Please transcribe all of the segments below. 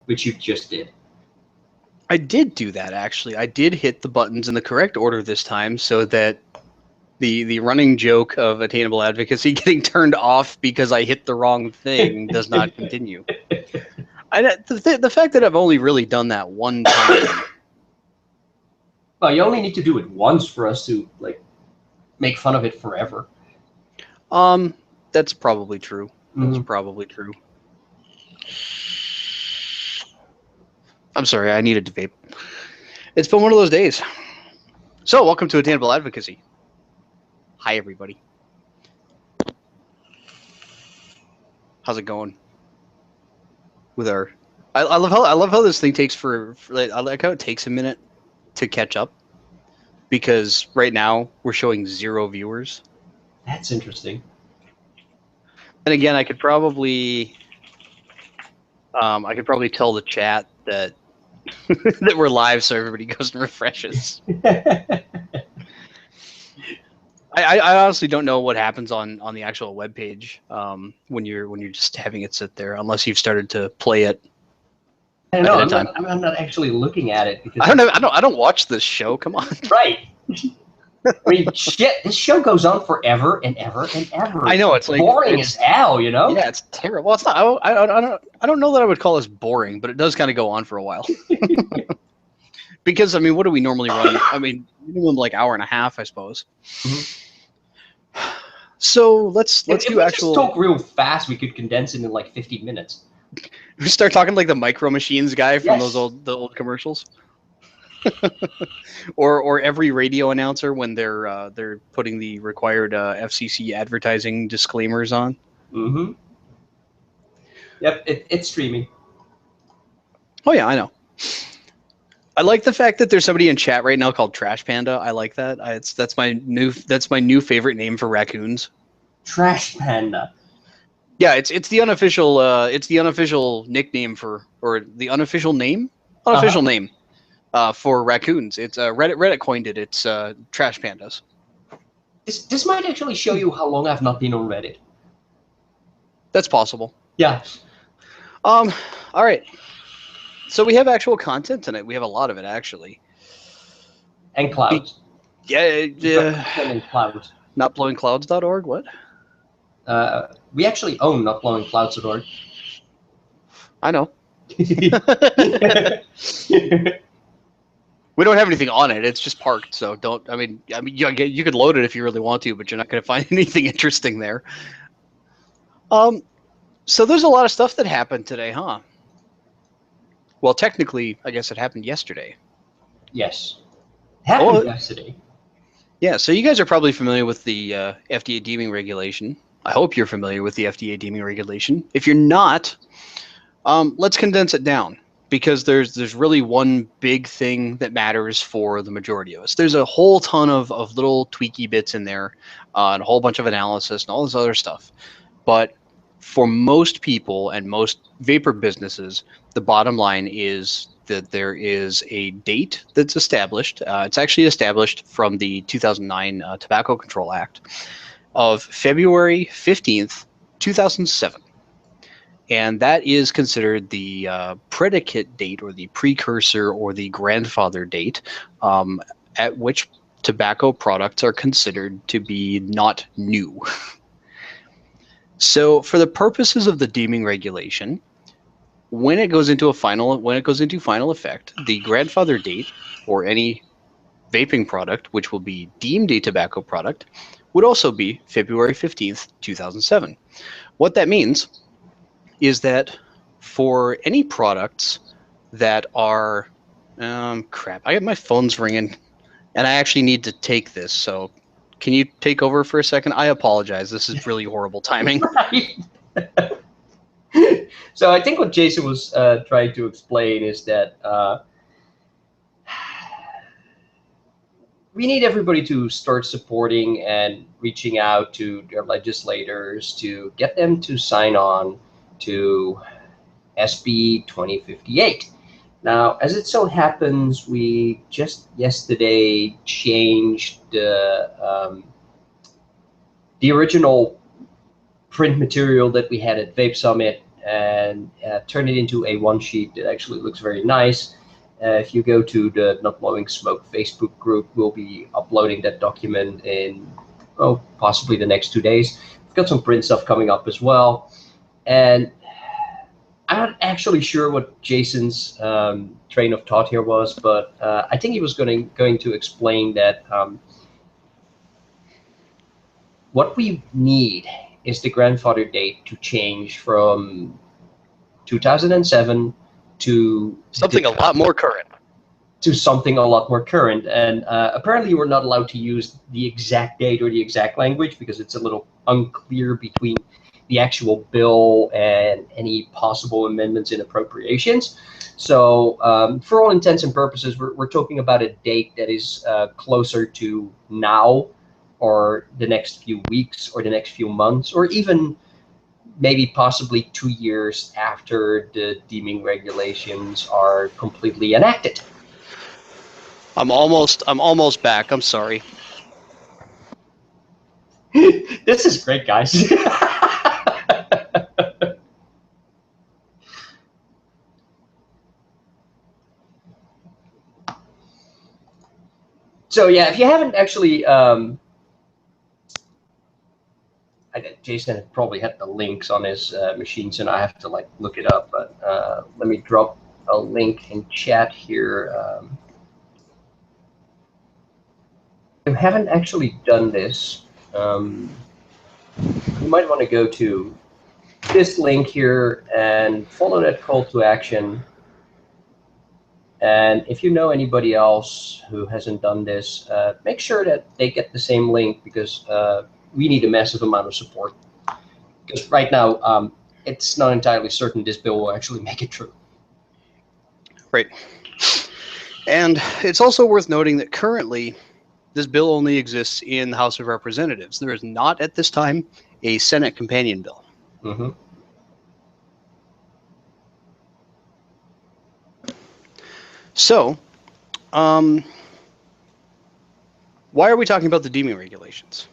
which you just did. I did do that, actually. I did hit the buttons in the correct order this time so that the running joke of Attainable Advocacy getting turned off because I hit the wrong thing does not continue. The fact that I've only really done that one time. Well, you only need to do it once for us to like make fun of it forever. That's probably true. That's probably true. I'm sorry, I needed to vape. It's been one of those days. So, welcome to Attainable Advocacy. Hi, everybody. How's it going? With our, I love how this thing takes I like how it takes a minute to catch up, because right now we're showing 0 viewers. That's interesting. And again, I could probably tell the chat that that we're live, so everybody goes and refreshes. I honestly don't know what happens on the actual web page when you're just having it sit there, unless you've started to play it. I don't know. I'm not actually looking at it because I don't watch this show. Come on. Right. I mean, shit. This show goes on forever and ever and ever. I know, it's like boring as hell, you know. Yeah, it's terrible. Well, it's not. I don't know that I would call this boring, but it does kind of go on for a while. Because I mean, what do we normally run? I mean, minimum like hour and a half, I suppose. Mm-hmm. So let's do actual. If we just talk real fast, we could condense it in like 50 minutes. We start talking like the Micro Machines guy from the old commercials. or every radio announcer when they're putting the required FCC advertising disclaimers on. Mm-hmm. Yep, it's streaming. Oh yeah, I know. I like the fact that there's somebody in chat right now called Trash Panda. I like that. That's my new favorite name for raccoons. Trash Panda. Yeah, it's the unofficial nickname or the unofficial name name. For raccoons. It's Reddit coined it. It's Trash Pandas. This might actually show you how long I've not been on Reddit. That's possible. Yeah. All right. So we have actual content tonight. We have a lot of it, actually. And clouds. Yeah. Clouds. Notblowingclouds.org. What? We actually own notblowingclouds.org. I know. We don't have anything on it. It's just parked, so don't. I mean, you could load it if you really want to, but you're not going to find anything interesting there. So there's a lot of stuff that happened today, huh? Well, technically, I guess it happened yesterday. Yes, happened yesterday. Yeah. So you guys are probably familiar with the FDA deeming regulation. I hope you're familiar with the FDA deeming regulation. If you're not, let's condense it down. Because there's really one big thing that matters for the majority of us. There's a whole ton of little tweaky bits in there, and a whole bunch of analysis and all this other stuff. But for most people and most vapor businesses, the bottom line is that there is a date that's established. It's actually established from the 2009 Tobacco Control Act of February 15th, 2007. And that is considered the predicate date or the precursor or the grandfather date at which tobacco products are considered to be not new. So for the purposes of the deeming regulation, when it goes into final effect, the grandfather date for any vaping product, which will be deemed a tobacco product, would also be February 15th, 2007. What that means is that for any products that are, crap, my phone's ringing, and I actually need to take this, so can you take over for a second? I apologize. This is really horrible timing. Right. So I think what Jason was trying to explain is that we need everybody to start supporting and reaching out to their legislators to get them to sign on to SB 2058. Now, as it so happens, we just yesterday changed the original print material that we had at Vape Summit and turn it into a one sheet that actually looks very nice. If you go to the Not Blowing Smoke Facebook group, we'll be uploading that document in possibly the next 2 days. We've got some print stuff coming up as well. And I'm not actually sure what Jason's train of thought here was, but I think he was going to explain that what we need is the grandfather date to change from 2007 to something a lot more current. To something a lot more current. And apparently we're not allowed to use the exact date or the exact language because it's a little unclear between the actual bill and any possible amendments in appropriations. So for all intents and purposes, we're talking about a date that is closer to now, or the next few weeks, or the next few months, or even maybe possibly 2 years after the deeming regulations are completely enacted. I'm almost back. I'm sorry. This is great, guys. So yeah, if you haven't actually, Jason probably had the links on his machines, and I have to like look it up. But let me drop a link in chat here. If you haven't actually done this, you might want to go to this link here and follow that call to action. And if you know anybody else who hasn't done this, make sure that they get the same link, because we need a massive amount of support. Because right now, it's not entirely certain this bill will actually make it through. Right. And it's also worth noting that currently, this bill only exists in the House of Representatives. There is not, at this time, a Senate companion bill. Mm-hmm. So, why are we talking about the deeming regulations?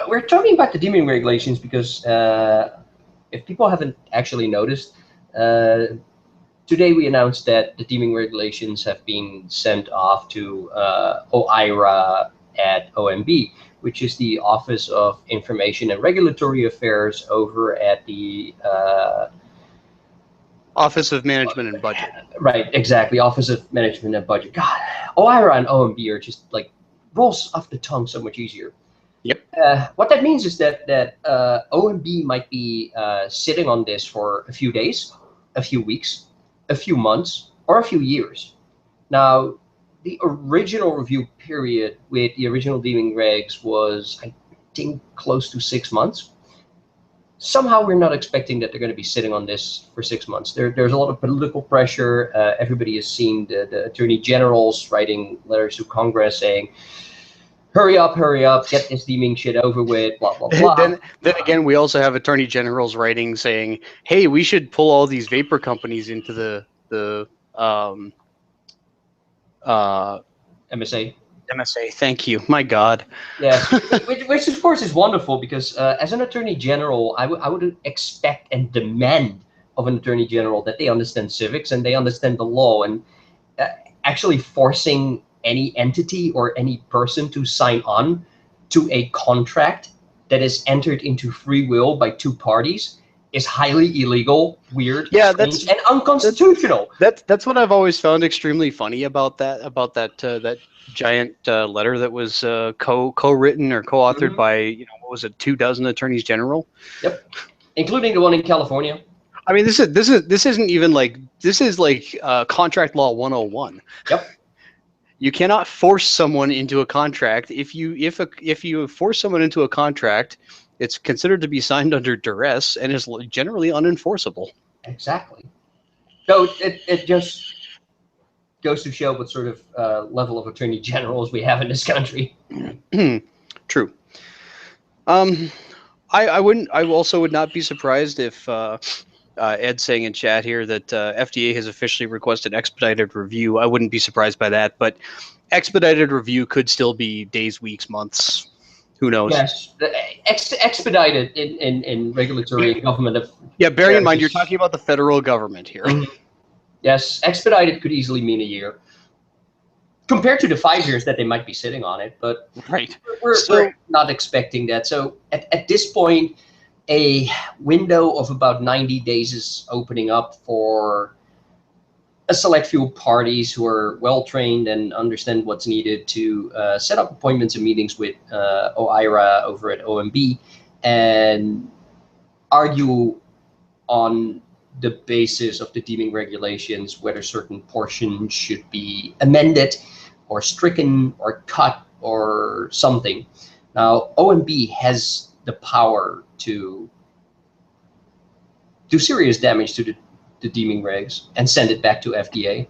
We're talking about the deeming regulations because if people haven't actually noticed, today we announced that the deeming regulations have been sent off to OIRA at OMB, which is the Office of Information and Regulatory Affairs over at the Office of Management and Budget. Right, exactly. Office of Management and Budget. God, OIRA and OMB are just like rolls off the tongue so much easier. Yep. What that means is that OMB might be sitting on this for a few days, a few weeks, a few months, or a few years. Now, the original review period with the original deeming regs was, I think, close to 6 months. Somehow we're not expecting that they're going to be sitting on this for 6 months. There's a lot of political pressure. Everybody has seen the attorney generals writing letters to Congress saying, hurry up, get this deeming shit over with, blah, blah, blah. Then again, we also have attorney generals writing saying, hey, we should pull all these vapor companies into the MSA. MSA, thank you. My God. Yes, which of course is wonderful, because as an attorney general, I would expect and demand of an attorney general that they understand civics and they understand the law, and actually forcing any entity or any person to sign on to a contract that is entered into free will by two parties is highly illegal, weird, strange, and unconstitutional. That's what I've always found extremely funny about that giant letter that was co-written or co-authored by, what was it, 24 attorneys general? Yep, including the one in California. I mean, this isn't even like, this is like contract law 101. Yep. You cannot force someone into a contract. If you force someone into a contract, it's considered to be signed under duress and is generally unenforceable. Exactly. So it just goes to show what sort of level of attorney generals we have in this country. True. I also would not be surprised if Ed's saying in chat here that FDA has officially requested expedited review. I wouldn't be surprised by that, but expedited review could still be days, weeks, months, Who knows? Yes, expedited in regulatory and government. Yeah, bearing in mind you're talking about the federal government here. Mm-hmm. Yes, expedited could easily mean a year, compared to the 5 years that they might be sitting on it. But right, we're not expecting that. So at this point, a window of about 90 days is opening up for a select few parties who are well trained and understand what's needed to set up appointments and meetings with OIRA over at OMB and argue on the basis of the deeming regulations whether certain portions should be amended or stricken or cut or something. Now, OMB has the power to do serious damage to the deeming regs and send it back to FDA.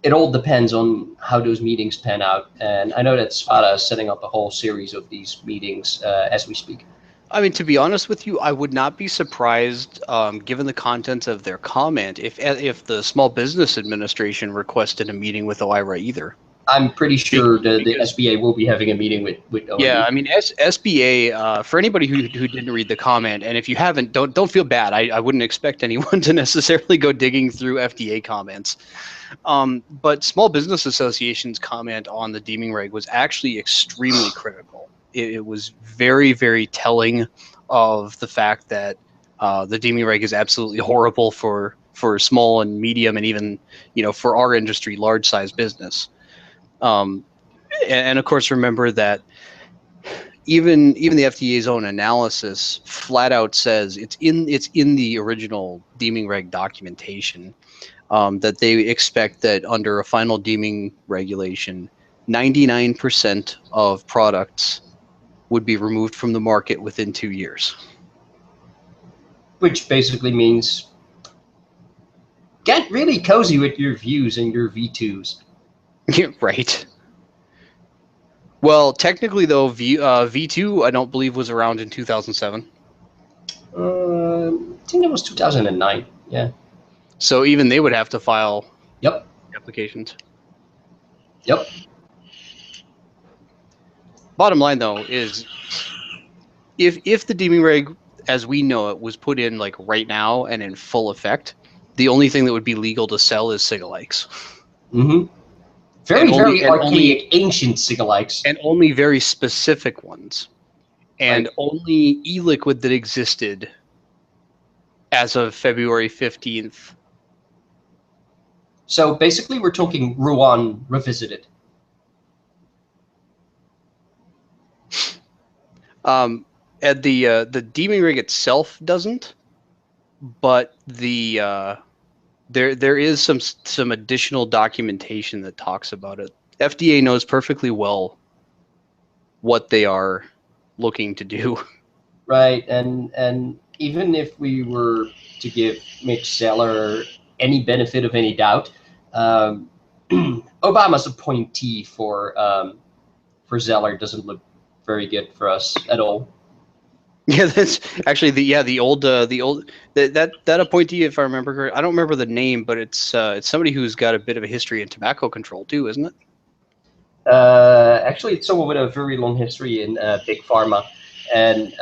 It all depends on how those meetings pan out. And I know that Svada is setting up a whole series of these meetings as we speak. I mean, to be honest with you, I would not be surprised, given the content of their comment, if the Small Business Administration requested a meeting with OIRA either. I'm pretty sure the SBA will be having a meeting with OMB. Yeah, I mean, SBA, for anybody who didn't read the comment, and if you haven't, don't feel bad. I wouldn't expect anyone to necessarily go digging through FDA comments. But Small Business Association's comment on the deeming reg was actually extremely critical. It was very, very telling of the fact that the deeming reg is absolutely horrible for small and medium and even, for our industry, large size business. And of course, remember that even the FDA's own analysis flat out says it's in the original deeming reg documentation that they expect that under a final deeming regulation, 99% of products would be removed from the market within 2 years. Which basically means get really cozy with your views and your V2s. Right. Well, technically, though, V2, I don't believe, was around in 2007. I think it was 2009. Yeah. So even they would have to file applications. Yep. Bottom line, though, is if the deeming reg, as we know it, was put in like right now and in full effect, the only thing that would be legal to sell is cigalikes. Mm-hmm. Very archaic, ancient cigalikes. And only very specific ones. And only e-liquid that existed as of February 15th. So basically we're talking Rouen revisited. And the deeming rig itself doesn't, but there is some additional documentation that talks about it. FDA knows perfectly well what they are looking to do. Right, and even if we were to give Mitch Zeller any benefit of any doubt, Obama's appointee for Zeller doesn't look very good for us at all. Yeah, that's actually the old that appointee, if I remember correctly. I don't remember the name, but it's somebody who's got a bit of a history in tobacco control too, isn't it? Actually, it's someone with a very long history in big pharma, and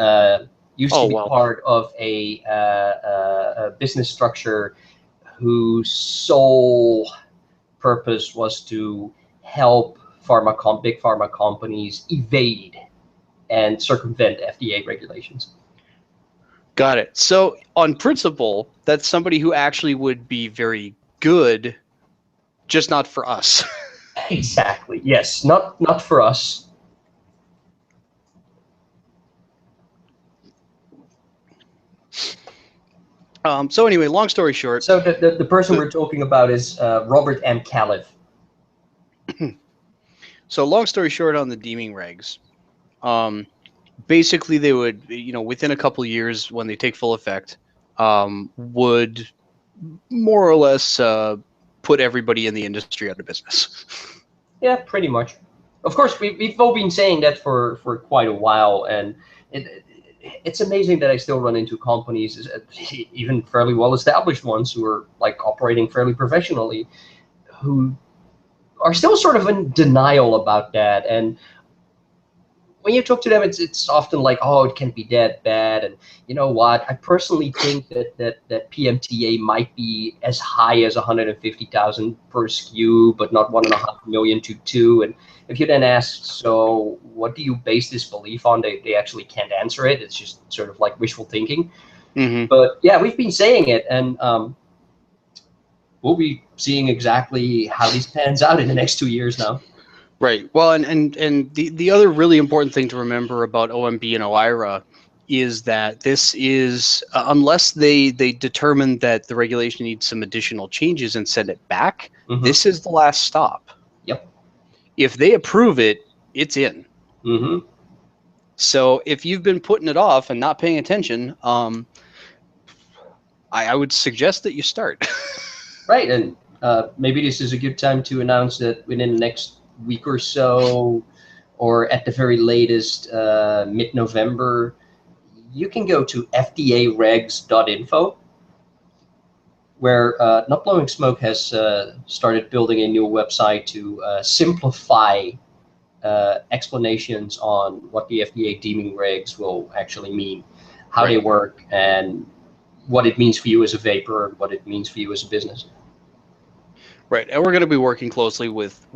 used to be part of a business structure whose sole purpose was to help big pharma companies evade and circumvent FDA regulations. Got it. So on principle, that's somebody who actually would be very good, just not for us. Exactly. Yes. Not for us. So anyway, long story short. So the person we're talking about is Robert M. Califf. So long story short on the deeming regs. Basically, they would, within a couple of years when they take full effect, would more or less put everybody in the industry out of business. Yeah, pretty much. Of course, we've all been saying that for quite a while, and it's amazing that I still run into companies, even fairly well-established ones who are like operating fairly professionally, who are still sort of in denial about that. And when you talk to them, it's often like, oh, it can be that bad. And you know what? I personally think that PMTA might be as high as 150,000 per SKU, but not 1.5 million to two. And if you then ask, so what do you base this belief on? They actually can't answer it. It's just sort of like wishful thinking. But yeah, we've been saying it, and we'll be seeing exactly how this pans out in the next 2 years now. Right. Well, and the other really important thing to remember about OMB and OIRA is that this is, unless they determine that the regulation needs some additional changes and send it back, this is the last stop. Yep. If they approve it, it's in. So if you've been putting it off and not paying attention, I would suggest that you start. Right. And maybe this is a good time to announce that within the next week or so, or at the very latest, mid-November, you can go to fdaregs.info, where Not Blowing Smoke has started building a new website to simplify explanations on what the FDA deeming regs will actually mean, how they work, and what it means for you as a vapor, and what it means for you as a business. Right, and we're going to be working closely with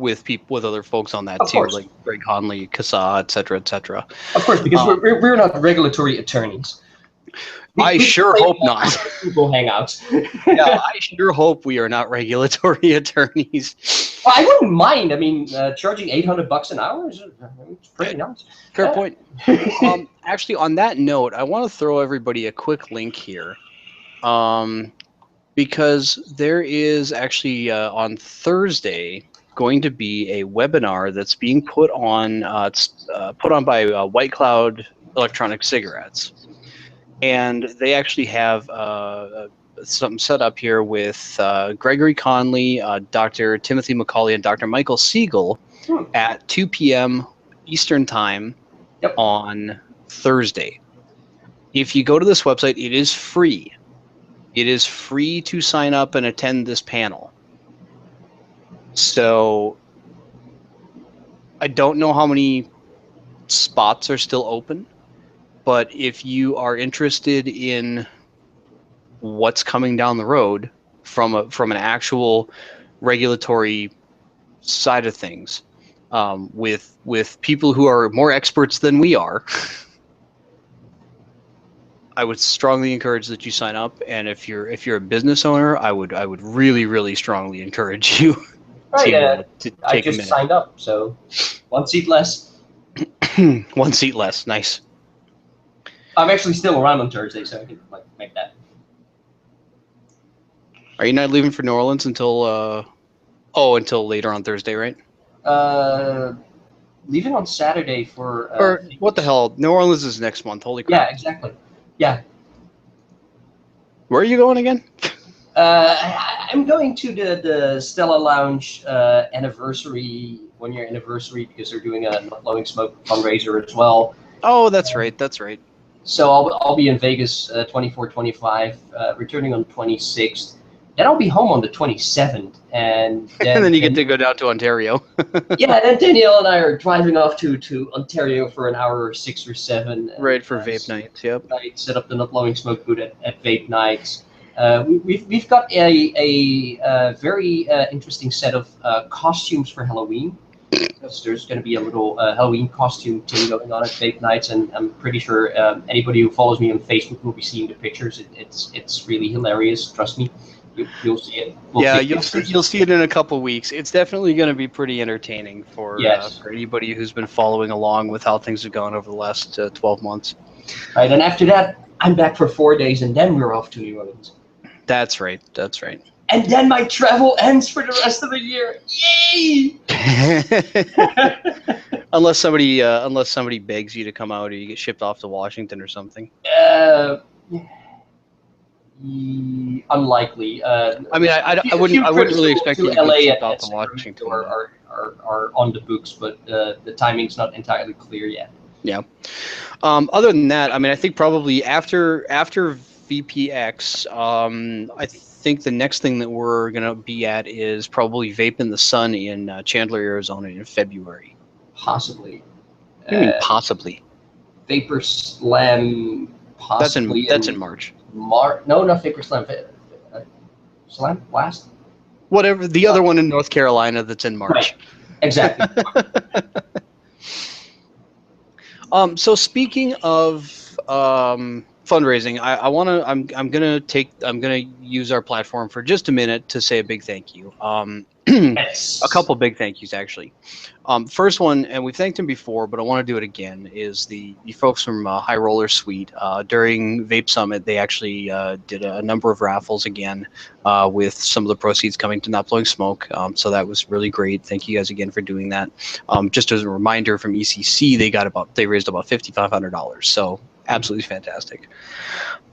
other folks on that too, like Greg Conley, Casa, et cetera, et cetera. Of course, because we're not regulatory attorneys. I sure hope not. Google Hangouts. Yeah, I sure hope we are not regulatory attorneys. Well, I wouldn't mind. I mean, charging $800 an hour is pretty nice. Fair point. Actually, on that note, I want to throw everybody a quick link here. Because there is actually on Thursday going to be a webinar that's being put on by White Cloud Electronic Cigarettes, and they actually have something set up here with Gregory Conley, Dr. Timothy McCauley, and Dr. Michael Siegel at 2 p.m. Eastern Time on Thursday. If you go to this website, it is free. It is free to sign up and attend this panel. So I don't know how many spots are still open, but if you are interested in what's coming down the road from an actual regulatory side of things, with people who are more experts than we are, I would strongly encourage that you sign up, and if you're a business owner, I would really, really strongly encourage you to take I just signed up, so one seat less. One seat less, nice. I'm actually still around on Thursday, so I can make that. Are you not leaving for New Orleans until until later on Thursday, right? Leaving on Saturday for. Or what the hell? New Orleans is next month. Holy crap! Yeah, exactly. Yeah. Where are you going again? I'm going to the Stella Lounge anniversary, 1-year anniversary, because they're doing a Not Blowing Smoke fundraiser as well. Oh, that's right. That's right. So I'll be in Vegas 24, 25, returning on the 26th. Then I'll be home on the 27th, and then you get to go down to Ontario. Yeah, and then Danielle and I are driving off to Ontario for an hour or 6 or 7. Right, for Vape Nights. Yep. Set up the Not Blowing Smoke booth at Vape Nights. We've got a very interesting set of costumes for Halloween. Because there's going to be a little Halloween costume thing going on at Vape Nights, and I'm pretty sure anybody who follows me on Facebook will be seeing the pictures. It's really hilarious. Trust me. You'll see it. You'll see it in a couple weeks. It's definitely going to be pretty entertaining for anybody who's been following along with how things have gone over the last 12 months. Right, and after that, I'm back for 4 days, and then we're off to New Orleans. That's right. That's right. And then my travel ends for the rest of the year. Yay! unless somebody begs you to come out, or you get shipped off to Washington or something. Unlikely. I mean, I wouldn't really expect you to LA get shipped off to Washington. Are on the books, but the timing's not entirely clear yet. Yeah. Other than that, I mean, I think probably after VPX, I think the next thing that we're gonna be at is probably Vape in the Sun in Chandler, Arizona in February. Possibly. You mean possibly? Vapor Slam, possibly. That's in March. No, not Vapor Slam. Slam Blast. Whatever, the other one in North Carolina that's in March. Right. Exactly. So speaking of fundraising, I'm gonna use our platform for just a minute to say a big thank you. Yes. A couple big thank yous actually. First one, and we've thanked him before, but I want to do it again, is the folks from High Roller Suite. During Vape Summit, they actually did a number of raffles again, with some of the proceeds coming to Not Blowing Smoke. So that was really great. Thank you guys again for doing that. Just as a reminder from ECC, they raised about $5,500. So absolutely fantastic.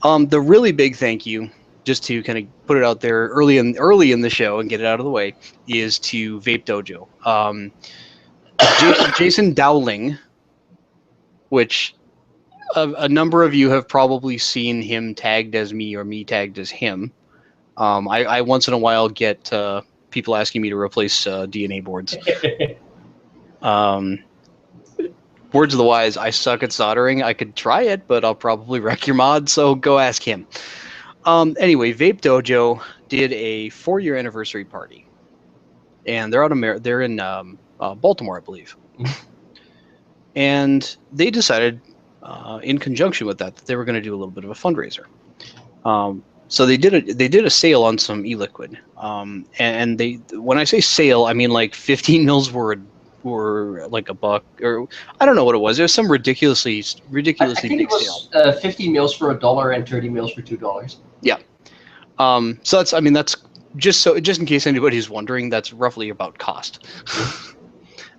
The really big thank you, just to kind of put it out there early in the show and get it out of the way, is to Vape Dojo. Jason Dowling, which a number of you have probably seen him tagged as me or me tagged as him. I once in a while get people asking me to replace DNA boards. Words of the wise, I suck at soldering. I could try it, but I'll probably wreck your mod, so go ask him. Anyway, Vape Dojo did a 4-year anniversary party, and they're in Baltimore, I believe. And they decided, in conjunction with that they were going to do a little bit of a fundraiser. So they did a sale on some e-liquid, and they, when I say sale, I mean like 15 mils were like $1, or I don't know what it was. It was some ridiculously I think big it was sale. 50 mils for $1 and 30 mils for $2. Yeah. So that's just in case anybody's wondering, that's roughly about cost.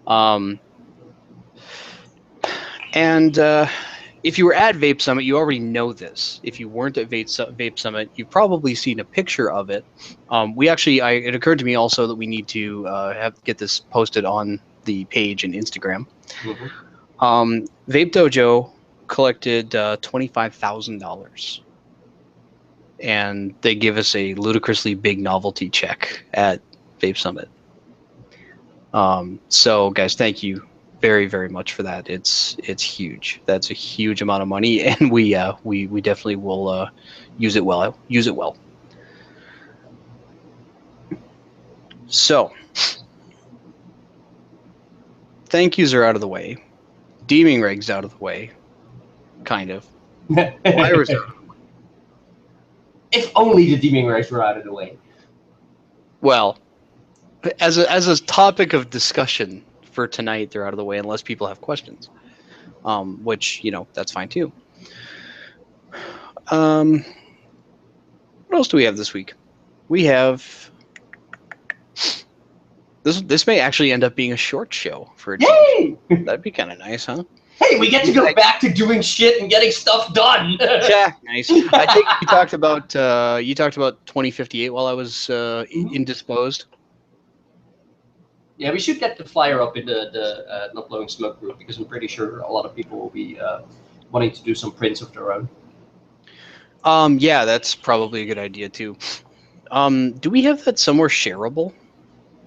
And if you were at Vape Summit, you already know this. If you weren't at Vape Summit, you've probably seen a picture of it. It occurred to me also that we need to get this posted on the page and Instagram. Mm-hmm. Vape Dojo collected $25,000, and they give us a ludicrously big novelty check at Vape Summit. So guys, thank you very, very much for that. It's huge. That's a huge amount of money, and we definitely will use it well. So, thank yous are out of the way. Deeming reg's out of the way, kind of. OIRA's out of the way. If only the deeming regs were out of the way. Well, as a topic of discussion for tonight, they're out of the way unless people have questions, which, that's fine too. What else do we have this week? We have this may actually end up being a short show for a change. That'd be kind of nice, huh? Hey, we get to go back to doing shit and getting stuff done. Yeah, nice. I think you talked about 2058 while I was indisposed. Yeah, we should get the flyer up in the Not Blowing Smoke group, because I'm pretty sure a lot of people will be wanting to do some prints of their own. Yeah, that's probably a good idea too. Do we have that somewhere shareable?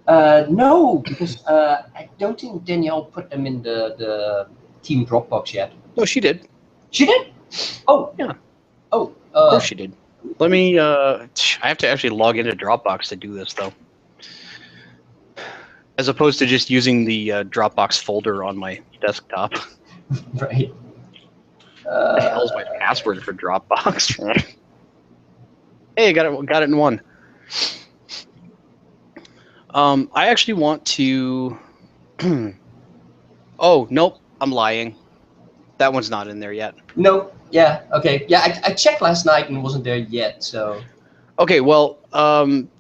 No, because I don't think Danielle put them in the team Dropbox yet. No, she did. She did? Oh. Yeah. Oh. Of course she did. Let me, I have to actually log into Dropbox to do this, though. As opposed to just using the Dropbox folder on my desktop. Right. What the hell's my password for Dropbox? Hey, I got it in one. I actually want to... Oh, nope. I'm lying. That one's not in there yet. No. Yeah. Okay. Yeah, I checked last night and it wasn't there yet. So. Okay. Well,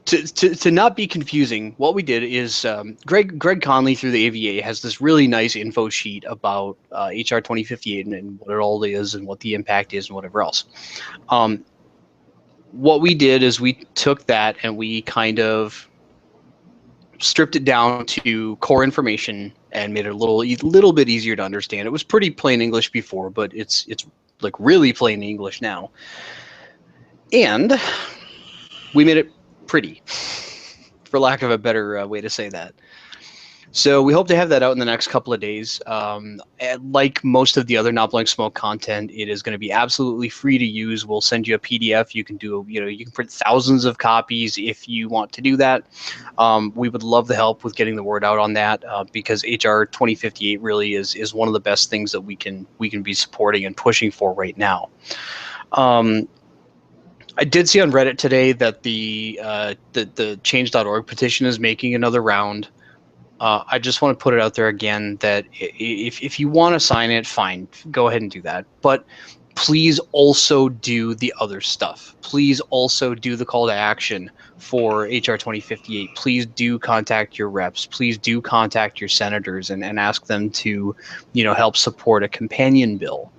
to not be confusing, what we did is Greg Conley through the AVA has this really nice info sheet about HR2058 and what it all is and what the impact is and whatever else. What we did is we took that and we kind of stripped it down to core information and made it a little bit easier to understand. It was pretty plain English before, but it's like really plain English now. And we made it pretty, for lack of a better way to say that. So we hope to have that out in the next couple of days. And like most of the other Not Blowing Smoke content, it is going to be absolutely free to use. We'll send you a PDF. You can do, you can print thousands of copies if you want to do that. We would love the help with getting the word out on that because HR2058 really is one of the best things that we can be supporting and pushing for right now. I did see on Reddit today that the change.org petition is making another round. I just want to put it out there again that if you want to sign it, fine, go ahead and do that. But please also do the other stuff. Please also do the call to action for HR 2058. Please do contact your reps. Please do contact your senators and ask them to, help support a companion bill.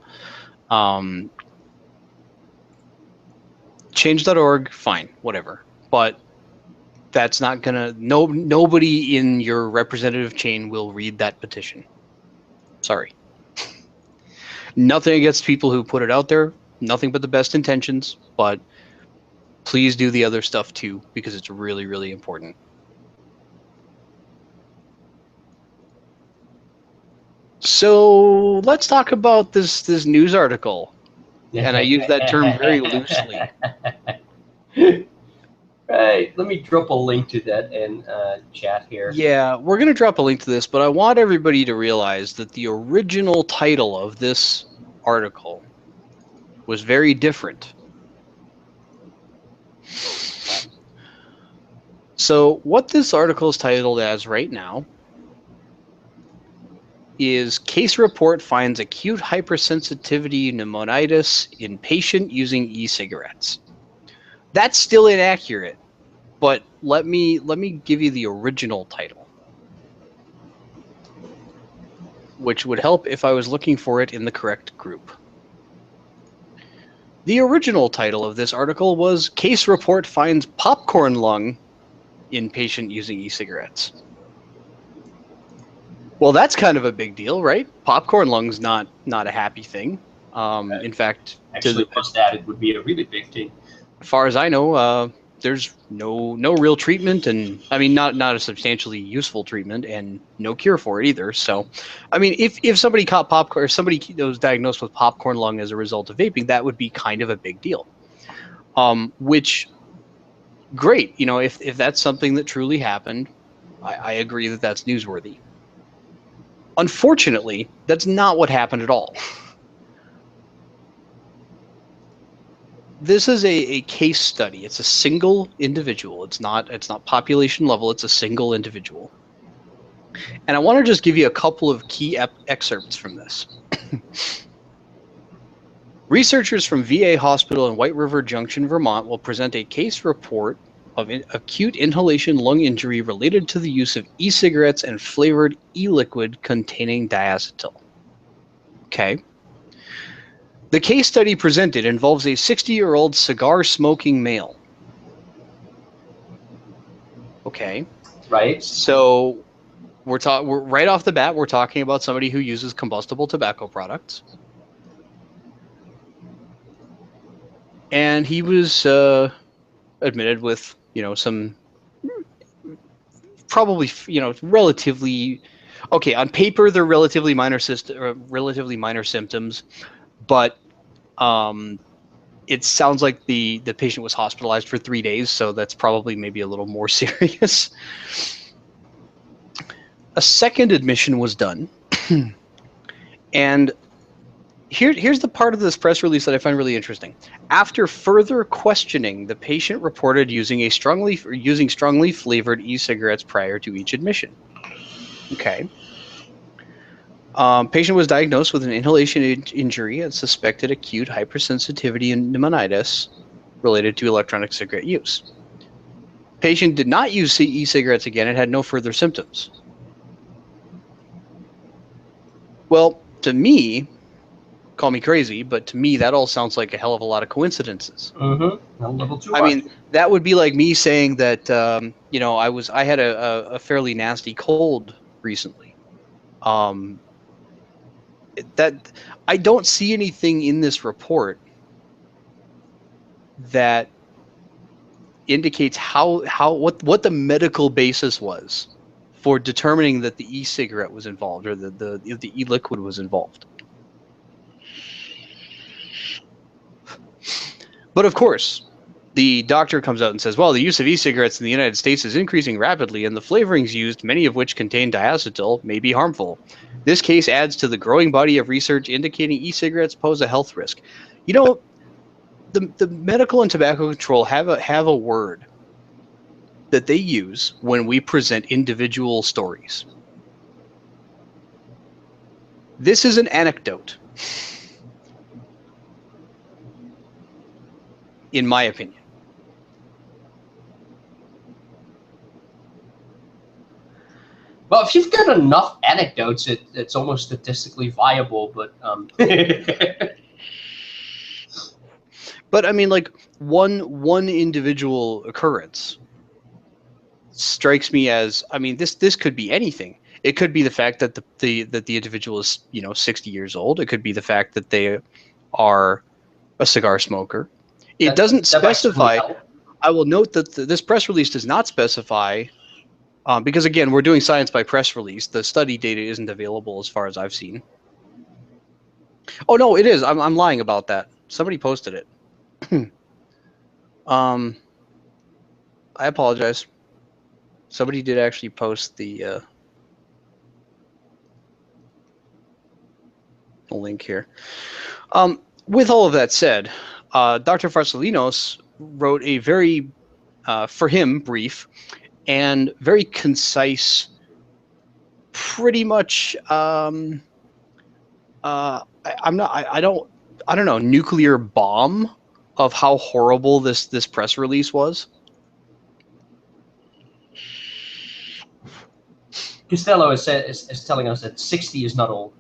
Change.org, fine, whatever. But that's not gonna, nobody in your representative chain will read that petition. Sorry. Nothing against people who put it out there, nothing but the best intentions, but please do the other stuff too, because it's really, really important. So let's talk about this news article. And I use that term very loosely. Right. Let me drop a link to that in chat here. Yeah, we're going to drop a link to this, but I want everybody to realize that the original title of this article was very different. So what this article is titled as right now is Case Report Finds Acute Hypersensitivity Pneumonitis in Patient Using E-Cigarettes. That's still inaccurate, but let me give you the original title, which would help if I was looking for it in the correct group. The original title of this article was Case Report Finds Popcorn Lung in Patient Using E-Cigarettes. Well, that's kind of a big deal, right? Popcorn lung's not a happy thing. In fact, actually, was that it would be a really big thing. As far as I know, there's no real treatment, and I mean not a substantially useful treatment, and no cure for it either. So, I mean, if somebody caught popcorn, or somebody was diagnosed with popcorn lung as a result of vaping, that would be kind of a big deal. Which, great, if that's something that truly happened, I agree that that's newsworthy. Unfortunately, that's not what happened at all. This is a case study. It's a single individual. It's not population level. It's a single individual. And I want to just give you a couple of key excerpts from this. Researchers from VA Hospital in White River Junction, Vermont will present a case report of acute inhalation lung injury related to the use of e-cigarettes and flavored e-liquid containing diacetyl. Okay. The case study presented involves a 60-year-old cigar-smoking male. Okay. Right. So we're right off the bat, we're talking about somebody who uses combustible tobacco products. And he was admitted with, some probably, relatively, okay, on paper they're relatively minor symptoms. But it sounds like the patient was hospitalized for 3 days, so that's probably maybe a little more serious. A second admission was done. And here's the part of this press release that I find really interesting. After further questioning, the patient reported using strongly flavored e-cigarettes prior to each admission. Okay. Patient was diagnosed with an inhalation injury and suspected acute hypersensitivity and pneumonitis related to electronic cigarette use. Patient did not use e-cigarettes again and had no further symptoms. Well, to me, call me crazy, but to me that all sounds like a hell of a lot of coincidences. Mm-hmm. A little too much. I mean, that would be like me saying that I had a fairly nasty cold recently. That I don't see anything in this report that indicates what the medical basis was for determining that the e-cigarette was involved, or the e-liquid was involved. But of course, the doctor comes out and says, well, the use of e-cigarettes in the United States is increasing rapidly, and the flavorings used, many of which contain diacetyl, may be harmful. This case adds to the growing body of research indicating e-cigarettes pose a health risk. You know, the medical and tobacco control have a word that they use when we present individual stories. This is an anecdote, in my opinion. Well, if you've got enough anecdotes, it's almost statistically viable. But but I mean, like one individual occurrence strikes me as, I mean, this could be anything. It could be the fact that the individual is 60 years old. It could be the fact that they are a cigar smoker. It doesn't specify. I will note that this press release does not specify. Because again, we're doing science by press release. The study data isn't available as far as I've seen. Oh no, it is. I'm lying about that. Somebody posted it. I apologize. Somebody did actually post the link here. With all of that said, Dr. Farsalinos wrote a very, for him, brief and very concise, pretty much, I don't know, nuclear bomb of how horrible this press release was. Costello is telling us that 60 is not old.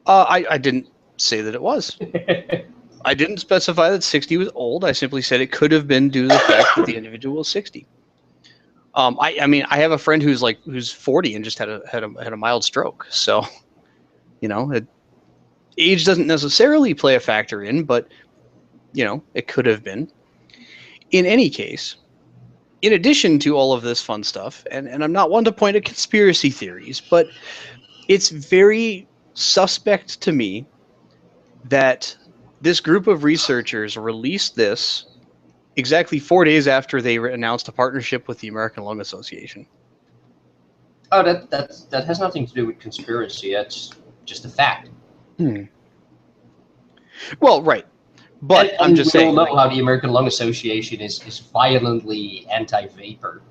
I didn't say that it was. I didn't specify that 60 was old. I simply said it could have been due to the fact that the individual was 60. I mean, I have a friend who's 40 and just had a mild stroke. So, age doesn't necessarily play a factor in, but it could have been. In any case, in addition to all of this fun stuff, and I'm not one to point at conspiracy theories, but it's very suspect to me that this group of researchers released this exactly 4 days after they announced a partnership with the American Lung Association. Oh, that has nothing to do with conspiracy. That's just a fact. Well, right. But I'm just saying, we all know how the American Lung Association is violently anti-vapor.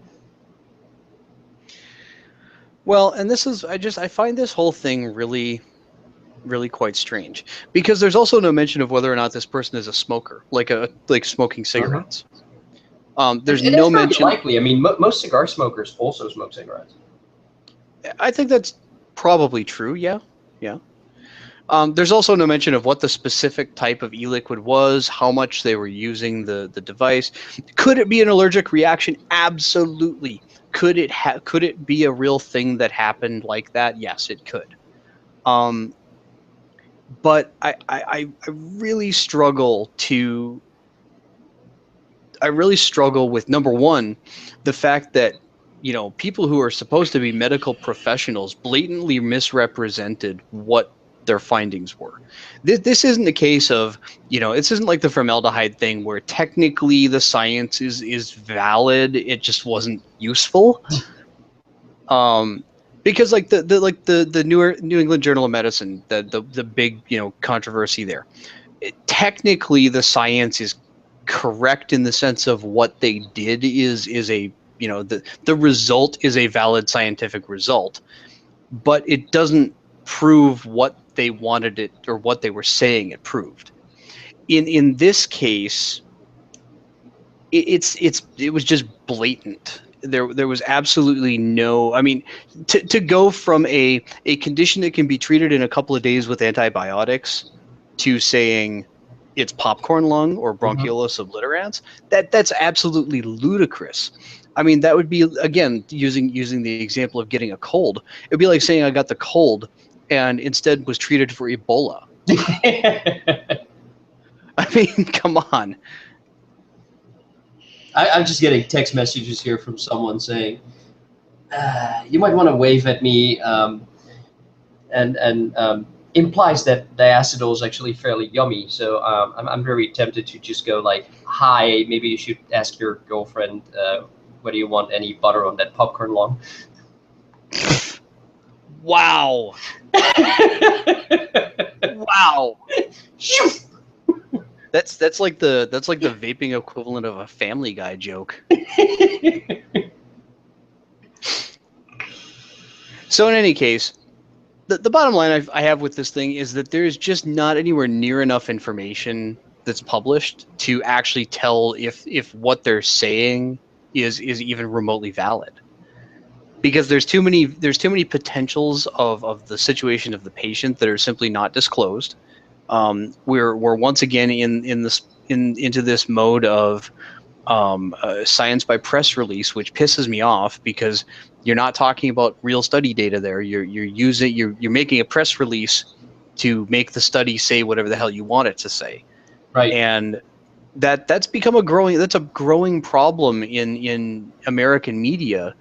Well, and this is, I find this whole thing really, really quite strange, because there's also no mention of whether or not this person is a smoker, like smoking cigarettes. There's no mention. Likely, I mean, most cigar smokers also smoke cigarettes. I think that's probably true. Yeah. There's also no mention of what the specific type of e-liquid was, how much they were using the device. Could it be an allergic reaction? Absolutely. Could it be a real thing that happened like that? Yes, it could. But I really struggle with, number one, the fact that people who are supposed to be medical professionals blatantly misrepresented what their findings were. This isn't a case of, this isn't like the formaldehyde thing where technically the science is valid, it just wasn't useful. Because the New England Journal of Medicine, the big controversy there, technically the science is correct in the sense of what they did is a the result is a valid scientific result, but it doesn't prove what they wanted it or what they were saying it proved. In this case, it was just blatant. There was absolutely no, I mean, to go from a condition that can be treated in a couple of days with antibiotics to saying it's popcorn lung or bronchiolis obliterans, that's absolutely ludicrous. I mean, that would be, again, using the example of getting a cold. It would be like saying I got the cold and instead was treated for Ebola. I mean, come on. I'm just getting text messages here from someone saying, you might want to wave at me, and implies that diacetyl is actually fairly yummy. So I'm very tempted to just go like, hi, maybe you should ask your girlfriend whether you want any butter on that popcorn lung. Wow. Wow. That's like the vaping equivalent of a Family Guy joke. So in any case, the bottom line I have with this thing is that there's just not anywhere near enough information that's published to actually tell if what they're saying is even remotely valid. Because there's too many potentials of the situation of the patient that are simply not disclosed. We're once again into this mode of science by press release, which pisses me off because you're not talking about real study data there. You're making a press release to make the study say whatever the hell you want it to say. Right. And that's become a growing problem in American media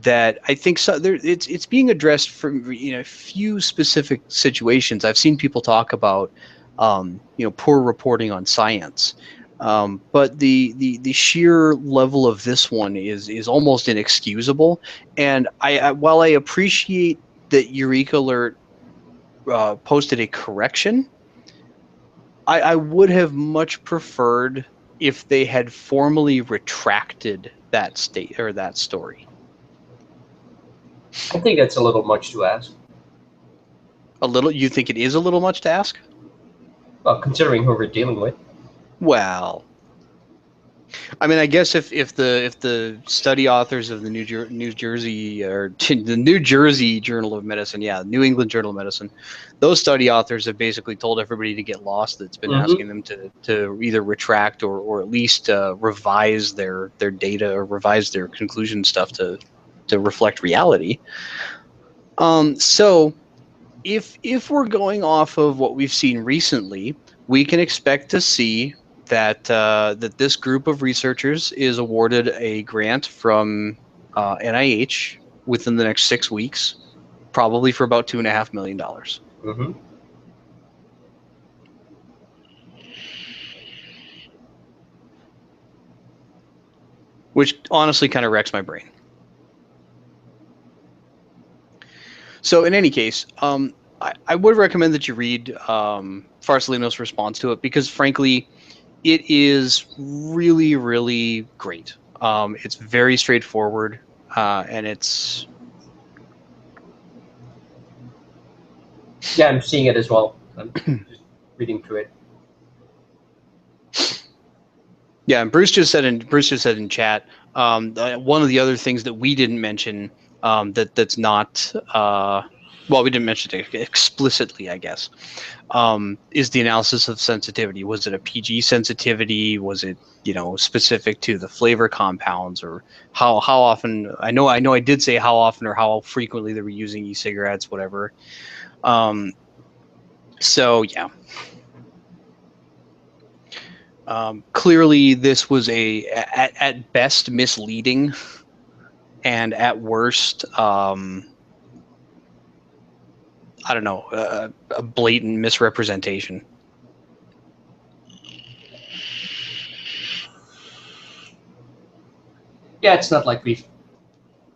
that I think it's being addressed from a few specific situations. I've seen people talk about poor reporting on science. But the sheer level of this one is almost inexcusable. And while I appreciate that Eureka Alert posted a correction, I would have much preferred if they had formally retracted that story. I think that's a little much to ask. You think it is a little much to ask? Well, considering who we're dealing with. Well, I mean, I guess if the study authors of the New Jersey or the New Jersey Journal of Medicine, New England Journal of Medicine, those study authors have basically told everybody to get lost. That's been asking them to either retract or at least revise their data or revise their conclusion stuff to reflect reality. So if we're going off of what we've seen recently, we can expect to see that this group of researchers is awarded a grant from NIH within the next 6 weeks, probably for about $2.5 million. Which honestly kind of wrecks my brain. So in any case, I would recommend that you read Farsalino's response to it because, frankly, it is really, really great. It's very straightforward, and it's... Yeah, I'm seeing it as well. I'm just reading through it. Yeah, and Bruce just said in chat, one of the other things that we didn't mention that's not well, we didn't mention it explicitly, I guess, is the analysis of sensitivity. Was it a PG sensitivity? Was it specific to the flavor compounds, or how often? I know I did say how often or how frequently they were using e-cigarettes, whatever. So yeah. Clearly, this was at best misleading, and at worst, I don't know, a blatant misrepresentation. Yeah, it's not like we've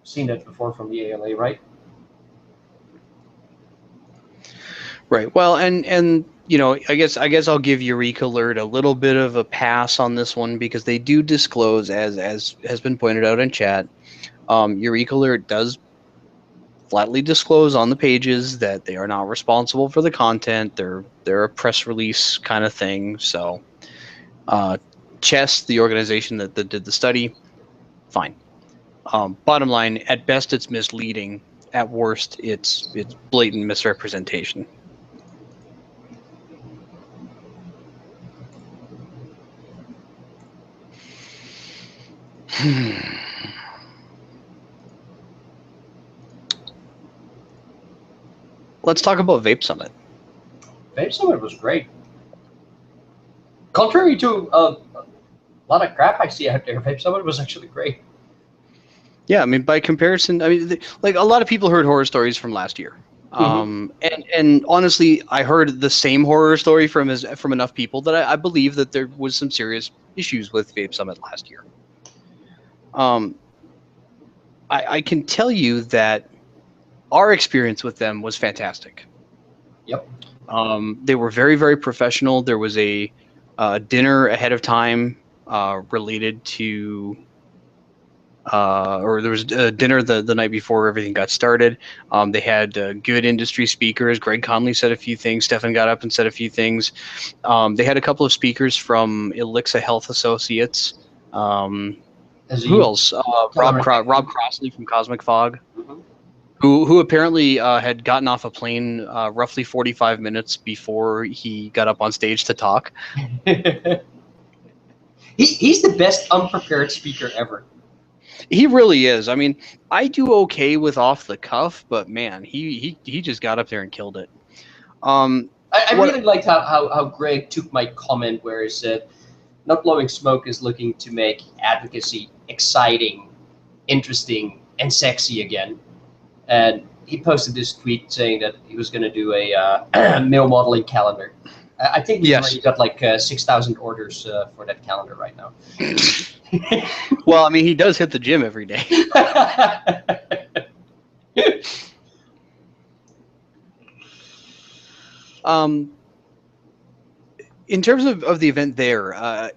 seen that before from the ALA, right? Right. Well, and I guess I'll give Eureka Alert a little bit of a pass on this one because they do disclose, as has been pointed out in chat, Eureka Alert does flatly disclose on the pages that they are not responsible for the content. They're a press release kind of thing. So, Chess, the organization that did the study, fine. Bottom line, at best, it's misleading. At worst, it's blatant misrepresentation. Let's talk about Vape Summit. Vape Summit was great. Contrary to a lot of crap I see out there, Vape Summit was actually great. Yeah, I mean, by comparison, I mean, like a lot of people heard horror stories from last year. And honestly, I heard the same horror story from enough people that I believe that there was some serious issues with Vape Summit last year. I can tell you that our experience with them was fantastic. Yep. They were very, very professional. There was a dinner ahead of time related to or there was a dinner the night before everything got started. They had good industry speakers. Greg Conley said a few things. Stefan got up and said a few things. They had a couple of speakers from Elixa Health Associates. Who else? Rob Crossley from Cosmic Fog, who apparently had gotten off a plane roughly 45 minutes before he got up on stage to talk. He's the best unprepared speaker ever. He really is. I mean, I do okay with off the cuff, but man, he just got up there and killed it. I really liked how Greg took my comment where he said, "Not Blowing Smoke is looking to make advocacy exciting, interesting, and sexy again." And he posted this tweet saying that he was going to do a male modeling calendar. I think he's already got like 6,000 orders for that calendar right now. Well, I mean, he does hit the gym every day. In terms of the event there,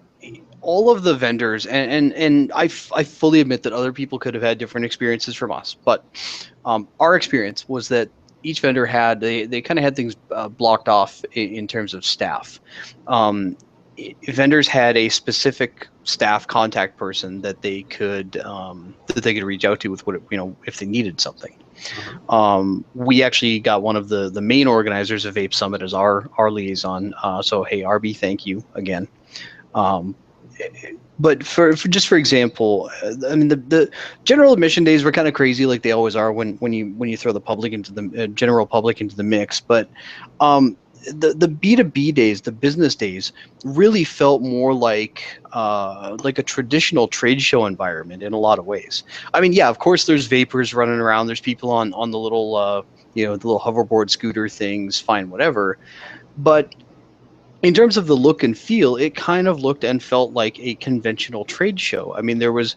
all of the vendors, and I fully admit that other people could have had different experiences from us, but our experience was that each vendor had, they kind of had things blocked off in terms of staff. Vendors had a specific staff contact person that they could reach out to with what, you know, if they needed something. We actually got one of the main organizers of Vape Summit as our liaison. So hey, RB, thank you again. But for example, I mean, the general admission days were kind of crazy, like they always are when you throw the public into the general public into the mix. But the B2B days, the business days, really felt more like a traditional trade show environment in a lot of ways. I mean, yeah, of course, there's vapors running around. There's people on the little the little hoverboard scooter things, fine, whatever. But in terms of the look and feel, it kind of looked and felt like a conventional trade show. I mean, there was,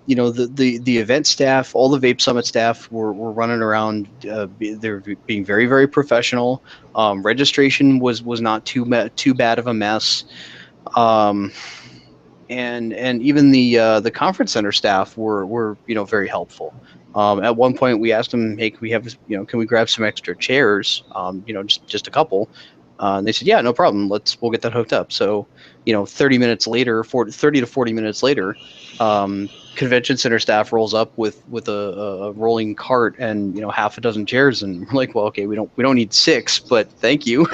the event staff, all the Vape Summit staff were running around. They're being very, very professional. Registration was not too bad of a mess. And even the conference center staff were very helpful. At one point, we asked them, "Hey, can we grab some extra chairs? Just a couple." And they said, "Yeah, no problem. We'll get that hooked up." So, 30 minutes later, 30 to 40 minutes later, convention center staff rolls up with a rolling cart and half a dozen chairs, and we're like, "Well, okay, we don't need 6, but thank you."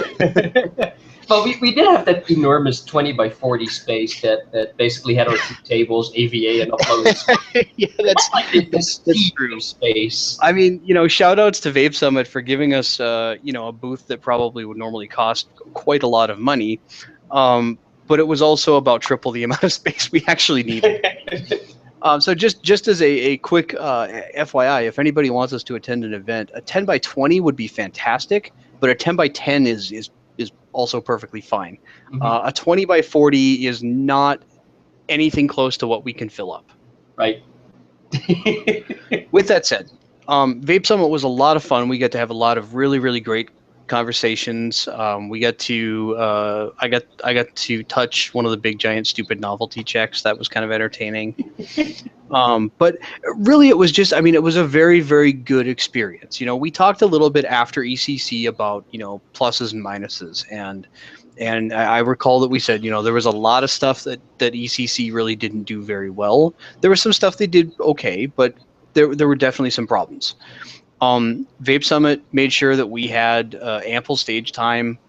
Well, we did have that enormous 20 by 40 space that basically had our 2 tables, AVA, and uploading. Yeah, that's true space. I mean, shout outs to Vape Summit for giving us, a booth that probably would normally cost quite a lot of money. But it was also about triple the amount of space we actually needed. So just as a quick FYI, if anybody wants us to attend an event, a 10 by 20 would be fantastic, but a 10 by 10 is also perfectly fine. A 20 by 40 is not anything close to what we can fill up. Right. With that said, Vape Summit was a lot of fun. We got to have a lot of really, really great conversations. We got to I got to touch one of the big giant stupid novelty checks. That was kind of entertaining. But really, it was just, I mean, it was a very, very good experience. We talked a little bit after ECC about pluses and minuses, and I recall that we said, there was a lot of stuff that ECC really didn't do very well. There was some stuff they did okay, but there were definitely some problems. Vape Summit made sure that we had ample stage time.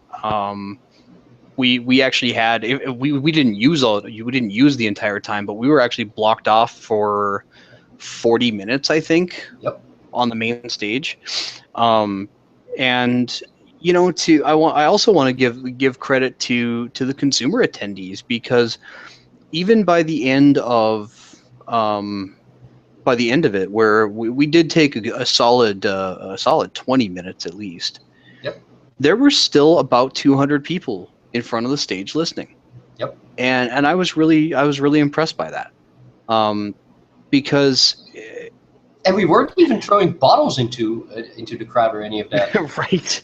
We actually had, we didn't use the entire time, but we were actually blocked off for 40 minutes, I think. Yep. On the main stage. And I also want to give credit to the consumer attendees, because even by the end of by the end of it, where we did take a solid 20 minutes at least. Yep. There were still about 200 people in front of the stage listening. Yep. And I was really impressed by that, because. And we weren't even throwing bottles into the crowd or any of that. Right.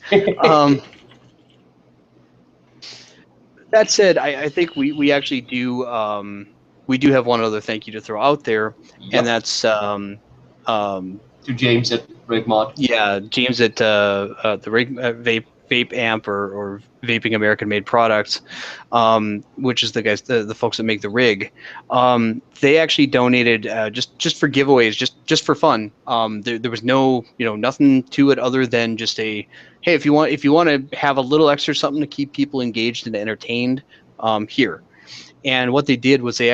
That said, I think we actually do we do have one other thank you to throw out there, Yep. and that's to James at RigMod. Yeah, James at the Vape Amp or Vaping American Made Products, which is the guys, the folks that make the rig. They actually donated just for giveaways, just for fun. There was no nothing to it other than just a hey, if you want to have a little extra something to keep people engaged and entertained, here. And what they did was they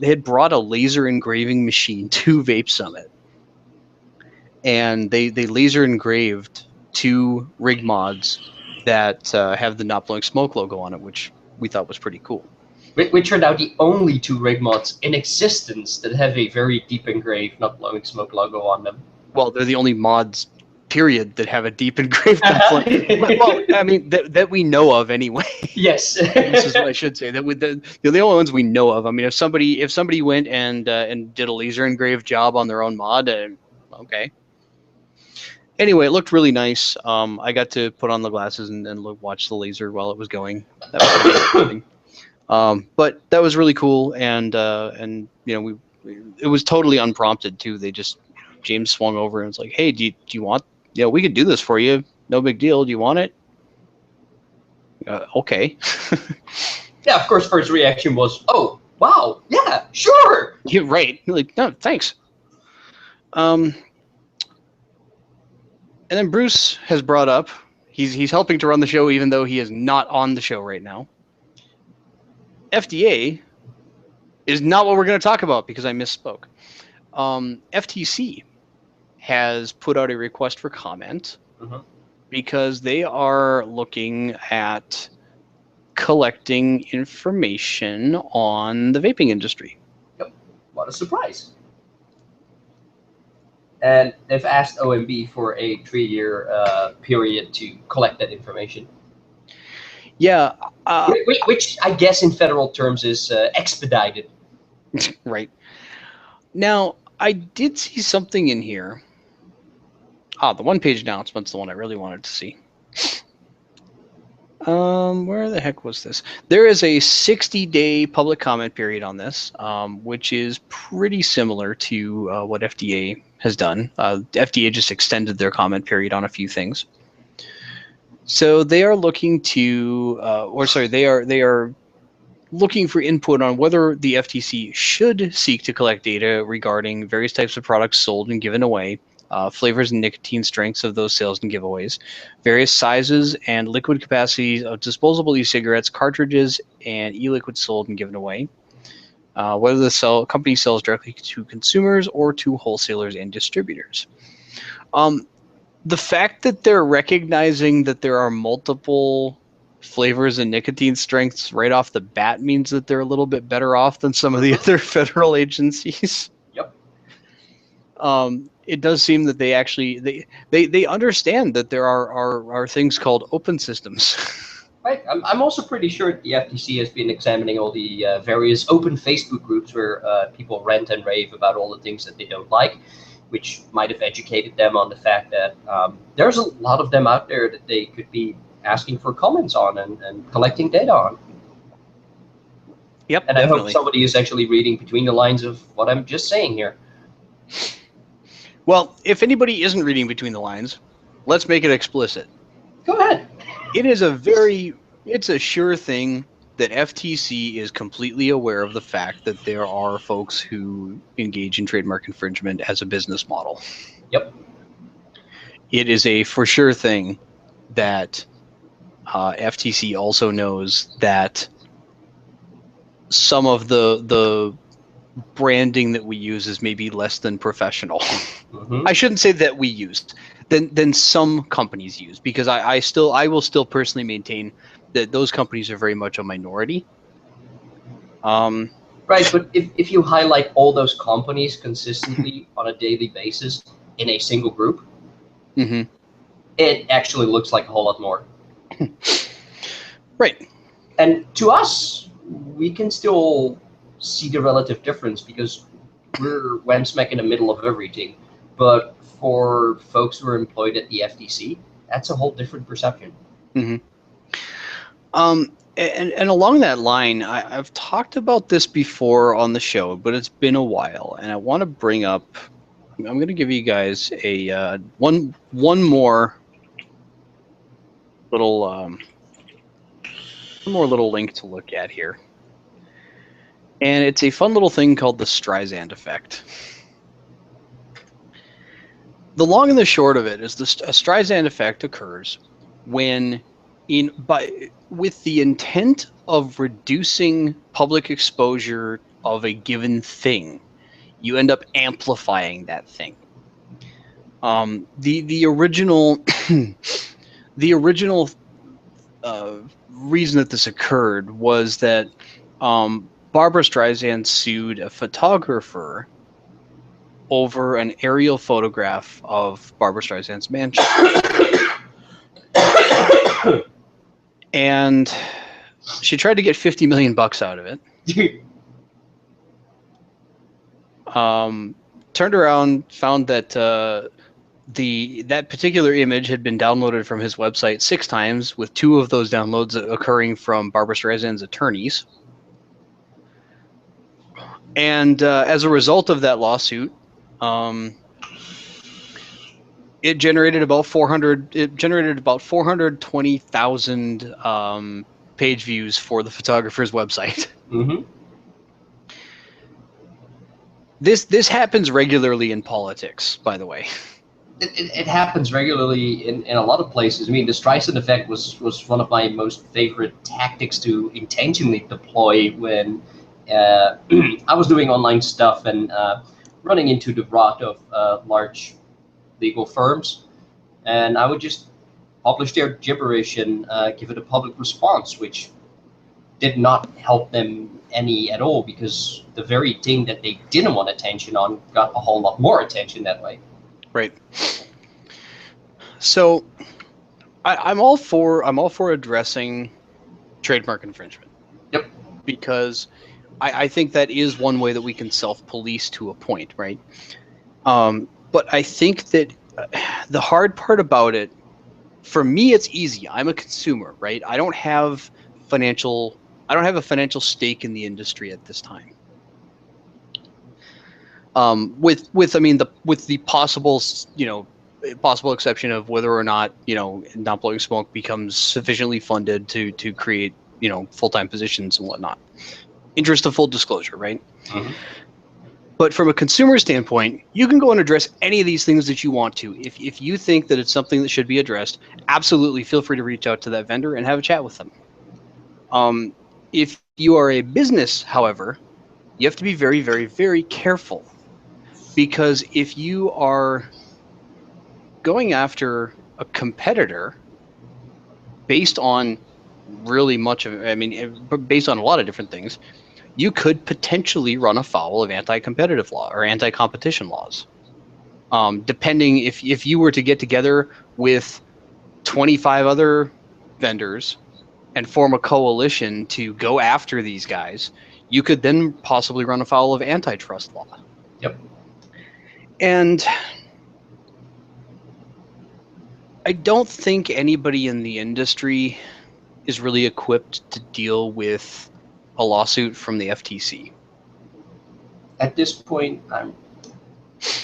had brought a laser engraving machine to Vape Summit. And they laser engraved 2 rig mods that have the Not Blowing Smoke logo on it, which we thought was pretty cool. Which are now the only 2 rig mods in existence that have a very deep engraved Not Blowing Smoke logo on them. Well, they're the only mods, period, that have a deep engraved Not Blowing. Well, I mean that we know of anyway. Yes. This is what I should say. That they're the only ones we know of. I mean, if somebody went and did a laser engraved job on their own mod, okay. Anyway, it looked really nice. I got to put on the glasses and watch the laser while it was going. That was pretty interesting. But that was really cool, and it was totally unprompted too. They just James swung over and was like, "Hey, do you want? We could do this for you. No big deal. Do you want it?" Okay. Yeah, of course. First reaction was, "Oh, wow, yeah, sure." You're right. Like, no, thanks. And then Bruce has brought up, he's helping to run the show even though he is not on the show right now. FDA is not what we're going to talk about because I misspoke. FTC has put out a request for comment because they are looking at collecting information on the vaping industry. Yep. What a surprise. And they've asked OMB for a 3-year period to collect that information. Yeah. Which I guess in federal terms is expedited. Right. Now, I did see something in here. The one-page announcement's the one I really wanted to see. Where the heck was this? There is a 60-day public comment period on this, which is pretty similar to what FDA has done. FDA just extended their comment period on a few things. So they are looking to, they are looking for input on whether the FTC should seek to collect data regarding various types of products sold and given away, flavors and nicotine strengths of those sales and giveaways, various sizes and liquid capacities of disposable e-cigarettes, cartridges, and e-liquid sold and given away, whether the company sells directly to consumers or to wholesalers and distributors. The fact that they're recognizing that there are multiple flavors and nicotine strengths right off the bat means that they're a little bit better off than some of the other federal agencies. Yep. It does seem that they actually they understand that there are things called open systems. Right. I'm also pretty sure the FTC has been examining all the various open Facebook groups where people rant and rave about all the things that they don't like, which might have educated them on the fact that there's a lot of them out there that they could be asking for comments on and collecting data on. Yep. And definitely. I hope somebody is actually reading between the lines of what I'm just saying here. Well, if anybody isn't reading between the lines, let's make it explicit. Go ahead. It's a sure thing that FTC is completely aware of the fact that there are folks who engage in trademark infringement as a business model. Yep. It is a for sure thing that FTC also knows that some of the branding that we use is maybe less than professional. I shouldn't say that we used than some companies use, because I will still personally maintain that those companies are very much a minority. Right, but if you highlight all those companies consistently on a daily basis in a single group, Mm-hmm. it actually looks like a whole lot more. Right. And to us, we can still see the relative difference because we're wham smack in the middle of everything. But for folks who are employed at the FTC, that's a whole different perception. Mm-hmm. And along that line, I've talked about this before on the show, but it's been a while, and I want to bring up. I'm going to give you guys a one more little one more little link to look at here, and it's a fun little thing called the Streisand effect. The long and the short of it is a Streisand effect occurs when with the intent of reducing public exposure of a given thing, you end up amplifying that thing. The original the original reason that this occurred was that Barbra Streisand sued a photographer over an aerial photograph of Barbra Streisand's mansion. And she tried to get $50 million out of it. Turned around, found that that particular image had been downloaded from his website 6 times, with 2 of those downloads occurring from Barbra Streisand's attorneys. And as a result of that lawsuit, it generated about 420,000 page views for the photographer's website. Mm-hmm. This happens regularly in politics, by the way. It happens regularly in a lot of places. I mean, the Streisand effect was one of my most favorite tactics to intentionally deploy when I was doing online stuff and running into the rot of large legal firms, and I would just publish their gibberish and give it a public response, which did not help them any at all, because the very thing that they didn't want attention on got a whole lot more attention that way. Right. So I'm all for addressing trademark infringement. Yep. Because I think that is one way that we can self-police to a point, right? But I think that the hard part about it, for me, it's easy. I'm a consumer, right? I don't have a financial stake in the industry at this time. With the possible, possible exception of whether or not, not blowing smoke becomes sufficiently funded to create, full-time positions and whatnot. Interest of full disclosure, right? Mm-hmm. But from a consumer standpoint, you can go and address any of these things that you want to. If you think that it's something that should be addressed, absolutely feel free to reach out to that vendor and have a chat with them. If you are a business, however, you have to be very, very, very careful, because if you are going after a competitor based on really much of, based on a lot of different things, you could potentially run afoul of anti-competitive law or anti-competition laws. Depending if you were to get together with 25 other vendors and form a coalition to go after these guys, you could then possibly run afoul of antitrust law. Yep. And I don't think anybody in the industry is really equipped to deal with a lawsuit from the FTC. At this point, I'm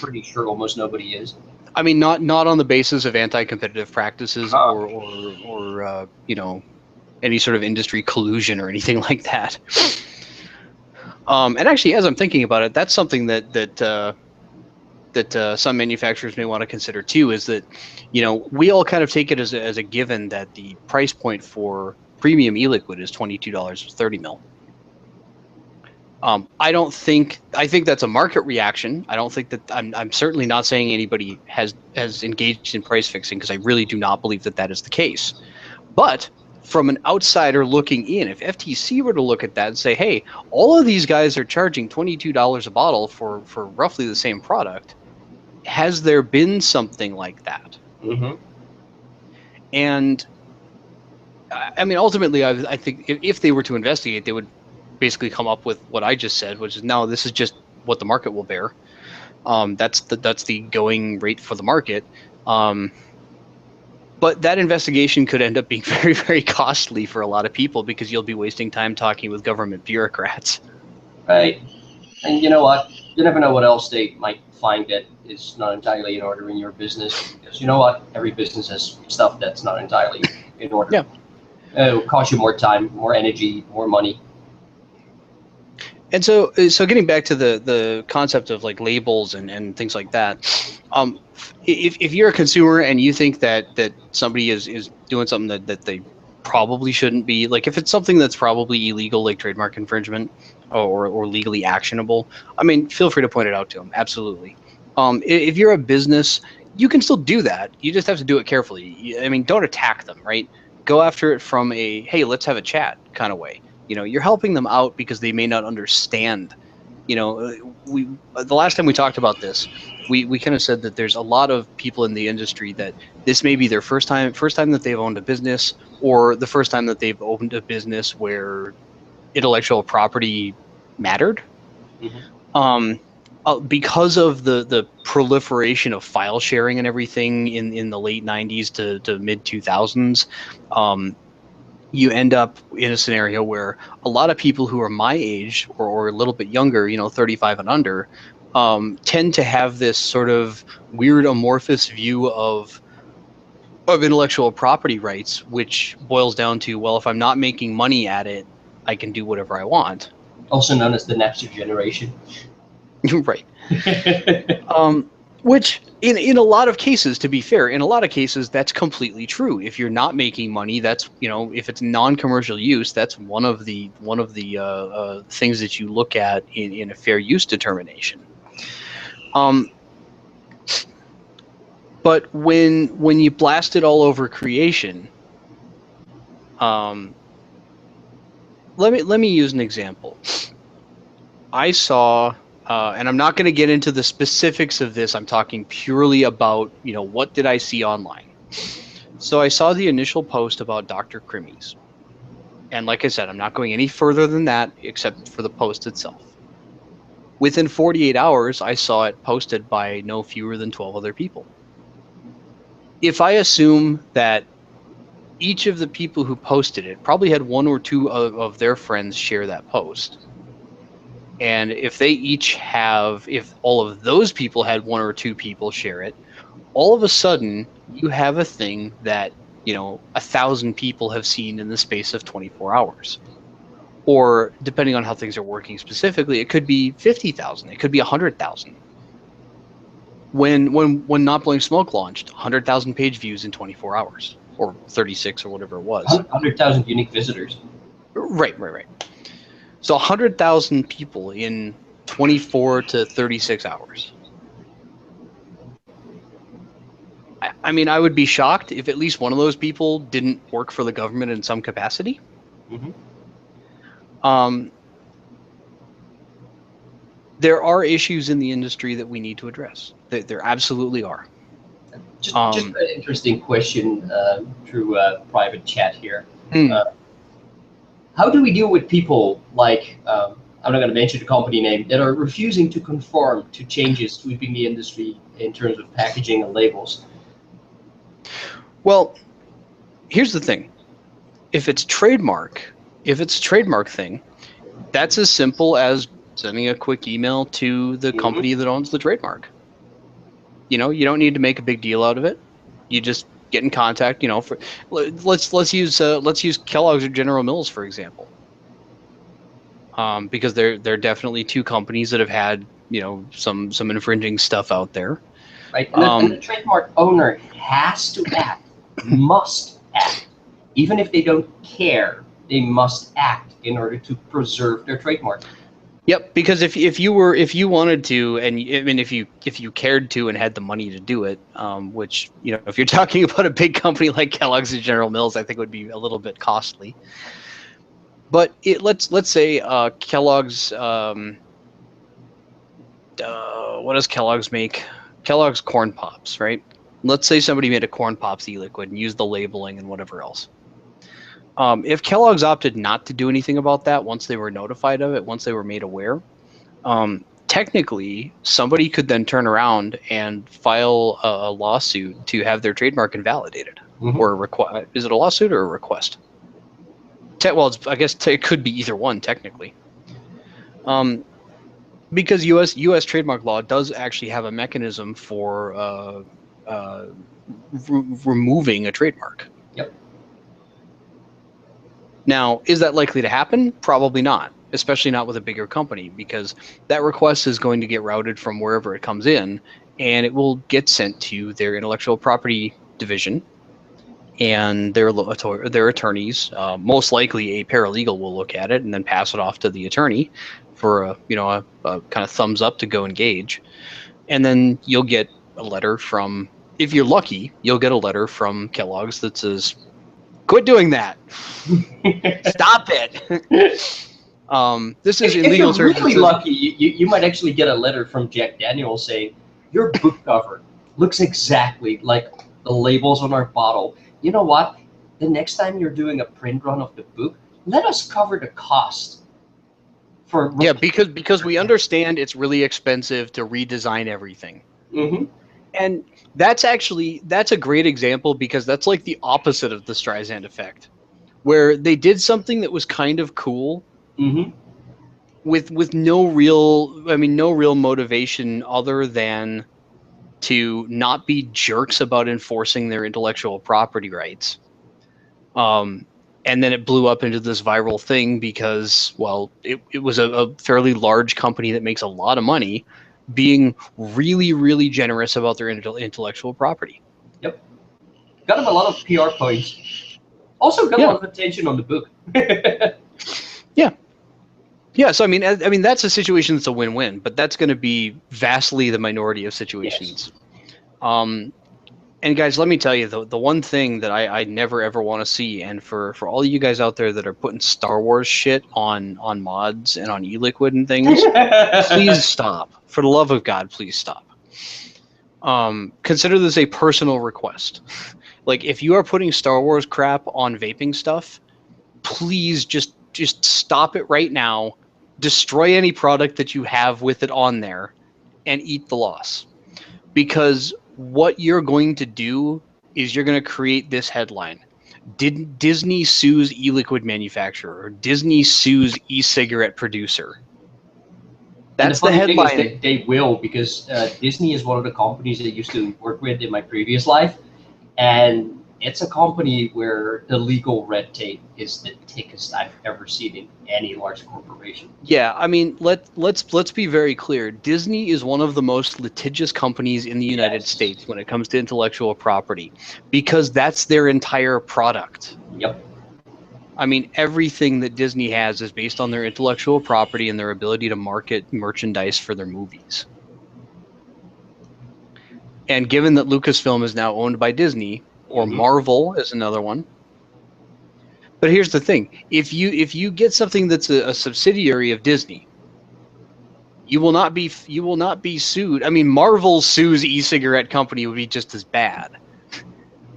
pretty sure almost nobody is. I mean, not on the basis of anti-competitive practices or any sort of industry collusion or anything like that. And actually, as I'm thinking about it, that's something that some manufacturers may want to consider too. Is that we all kind of take it as a given that the price point for premium e-liquid is $22 for 30 mil. I think that's a market reaction. I don't think that I'm certainly not saying anybody has engaged in price fixing, because I really do not believe that is the case. But from an outsider looking in, if FTC were to look at that and say, hey, all of these guys are charging $22 a bottle for roughly the same product, has there been something like that? Mm-hmm. And I mean, ultimately, I think if they were to investigate, they would basically come up with what I just said, which is, no, this is just what the market will bear. That's the going rate for the market. But that investigation could end up being very, very costly for a lot of people, because you'll be wasting time talking with government bureaucrats. Right. And you know what? You never know what else they might find that is not entirely in order in your business. Because you know what? Every business has stuff that's not entirely in order. Yeah. It'll cost you more time, more energy, more money. And so getting back to the concept of like labels and things like that, if you're a consumer and you think that somebody is doing something that they probably shouldn't be, like if it's something that's probably illegal, like trademark infringement or legally actionable, I mean, feel free to point it out to them. Absolutely. If you're a business, you can still do that. You just have to do it carefully. I mean, don't attack them, right? Go after it from a, hey, let's have a chat kind of way. You know, you're helping them out because they may not understand. You know, the last time we talked about this, we kind of said that there's a lot of people in the industry that this may be their first time that they've owned a business, or the first time that they've opened a business where intellectual property mattered. Mm-hmm. Because of the proliferation of file sharing and everything in the late 90s to mid 2000s, you end up in a scenario where a lot of people who are my age or a little bit younger, 35 and under, tend to have this sort of weird amorphous view of intellectual property rights, which boils down to, well, if I'm not making money at it, I can do whatever I want. Also known as the Napster generation. Right. Which in a lot of cases, to be fair, in a lot of cases, that's completely true. If you're not making money, that's, if it's non-commercial use, that's one of the things that you look at in a fair use determination. But when you blast it all over creation, let me use an example. I saw. And I'm not going to get into the specifics of this. I'm talking purely about, what did I see online? So I saw the initial post about Dr. Crimmies. And like I said, I'm not going any further than that, except for the post itself. Within 48 hours, I saw it posted by no fewer than 12 other people. If I assume that each of the people who posted it probably had one or two of their friends share that post, and if all of those people had one or two people share it, all of a sudden you have a thing that, 1,000 people have seen in the space of 24 hours. Or depending on how things are working specifically, it could be 50,000. It could be 100,000. When Not Blowing Smoke launched, 100,000 page views in 24 hours, or 36 or whatever it was. 100,000 unique visitors. Right. So 100,000 people in 24 to 36 hours. I mean, I would be shocked if at least one of those people didn't work for the government in some capacity. Mm-hmm. There are issues in the industry that we need to address. There absolutely are. Just an interesting question through private chat here. How do we deal with people like, I'm not going to mention the company name, that are refusing to conform to changes sweeping the industry in terms of packaging and labels? Well, here's the thing. If it's a trademark thing, that's as simple as sending a quick email to the company that owns the trademark. You don't need to make a big deal out of it. You just get in contact. Let's use Kellogg's or General Mills, for example, because they're definitely two companies that have had some infringing stuff out there. Right, and the trademark owner has to act, must act, even if they don't care. They must act in order to preserve their trademark. Yep, because if you wanted to, and I mean if you cared to and had the money to do it, which if you're talking about a big company like Kellogg's and General Mills, I think would be a little bit costly. But let's say Kellogg's, what does Kellogg's make? Kellogg's Corn Pops, right? Let's say somebody made a Corn Pops e-liquid and used the labeling and whatever else. If Kellogg's opted not to do anything about that once they were notified of it, once they were made aware, technically somebody could then turn around and file a lawsuit to have their trademark invalidated. Or a request. Is it a lawsuit or a request? Well, I guess it could be either one technically. Because U.S. trademark law does actually have a mechanism for removing a trademark. Yep. Now, is that likely to happen? Probably not, especially not with a bigger company, because that request is going to get routed from wherever it comes in, and it will get sent to their intellectual property division and their attorneys. Most likely, a paralegal will look at it and then pass it off to the attorney for a kind of thumbs up to go engage, and then you'll get a letter from, if you're lucky, you'll get a letter from Kellogg's that says, "Quit doing that. Stop it." This is in legal terms. If you're really lucky, you might actually get a letter from Jack Daniels saying, "Your book cover looks exactly like the labels on our bottle. You know what? The next time you're doing a print run of the book, let us cover the cost." Because we understand it's really expensive to redesign everything. Mm-hmm. And that's a great example, because that's like the opposite of the Streisand effect, where they did something that was kind of cool, with no real motivation other than to not be jerks about enforcing their intellectual property rights. And then it blew up into this viral thing because, well, it was a fairly large company that makes a lot of money being really, really generous about their intellectual property. Yep. Got them a lot of PR points. Also got a lot of attention on the book. Yeah, so I mean that's a situation that's a win-win, but that's going to be vastly the minority of situations. Yes. And guys, let me tell you, the one thing that I never ever want to see, and for all of you guys out there that are putting Star Wars shit on mods and on e-liquid and things, please stop. For the love of God, please stop. Consider this a personal request. Like, if you are putting Star Wars crap on vaping stuff, please just stop it right now. Destroy any product that you have with it on there and eat the loss. Because what you're going to do is you're going to create this headline: Disney sues e-liquid manufacturer, or Disney sues e-cigarette producer. That's the headline. They will, because Disney is one of the companies that I used to work with in my previous life, and it's a company where the legal red tape is the thickest I've ever seen in any large corporation. Yeah, I mean, let's be very clear. Disney is one of the most litigious companies in the United States when it comes to intellectual property, because that's their entire product. Yep. I mean, everything that Disney has is based on their intellectual property and their ability to market merchandise for their movies. And given that Lucasfilm is now owned by Disney, or Marvel is another one. But here's the thing: if you get something that's a subsidiary of Disney, you will not be sued. I mean, Marvel sues e-cigarette company would be just as bad.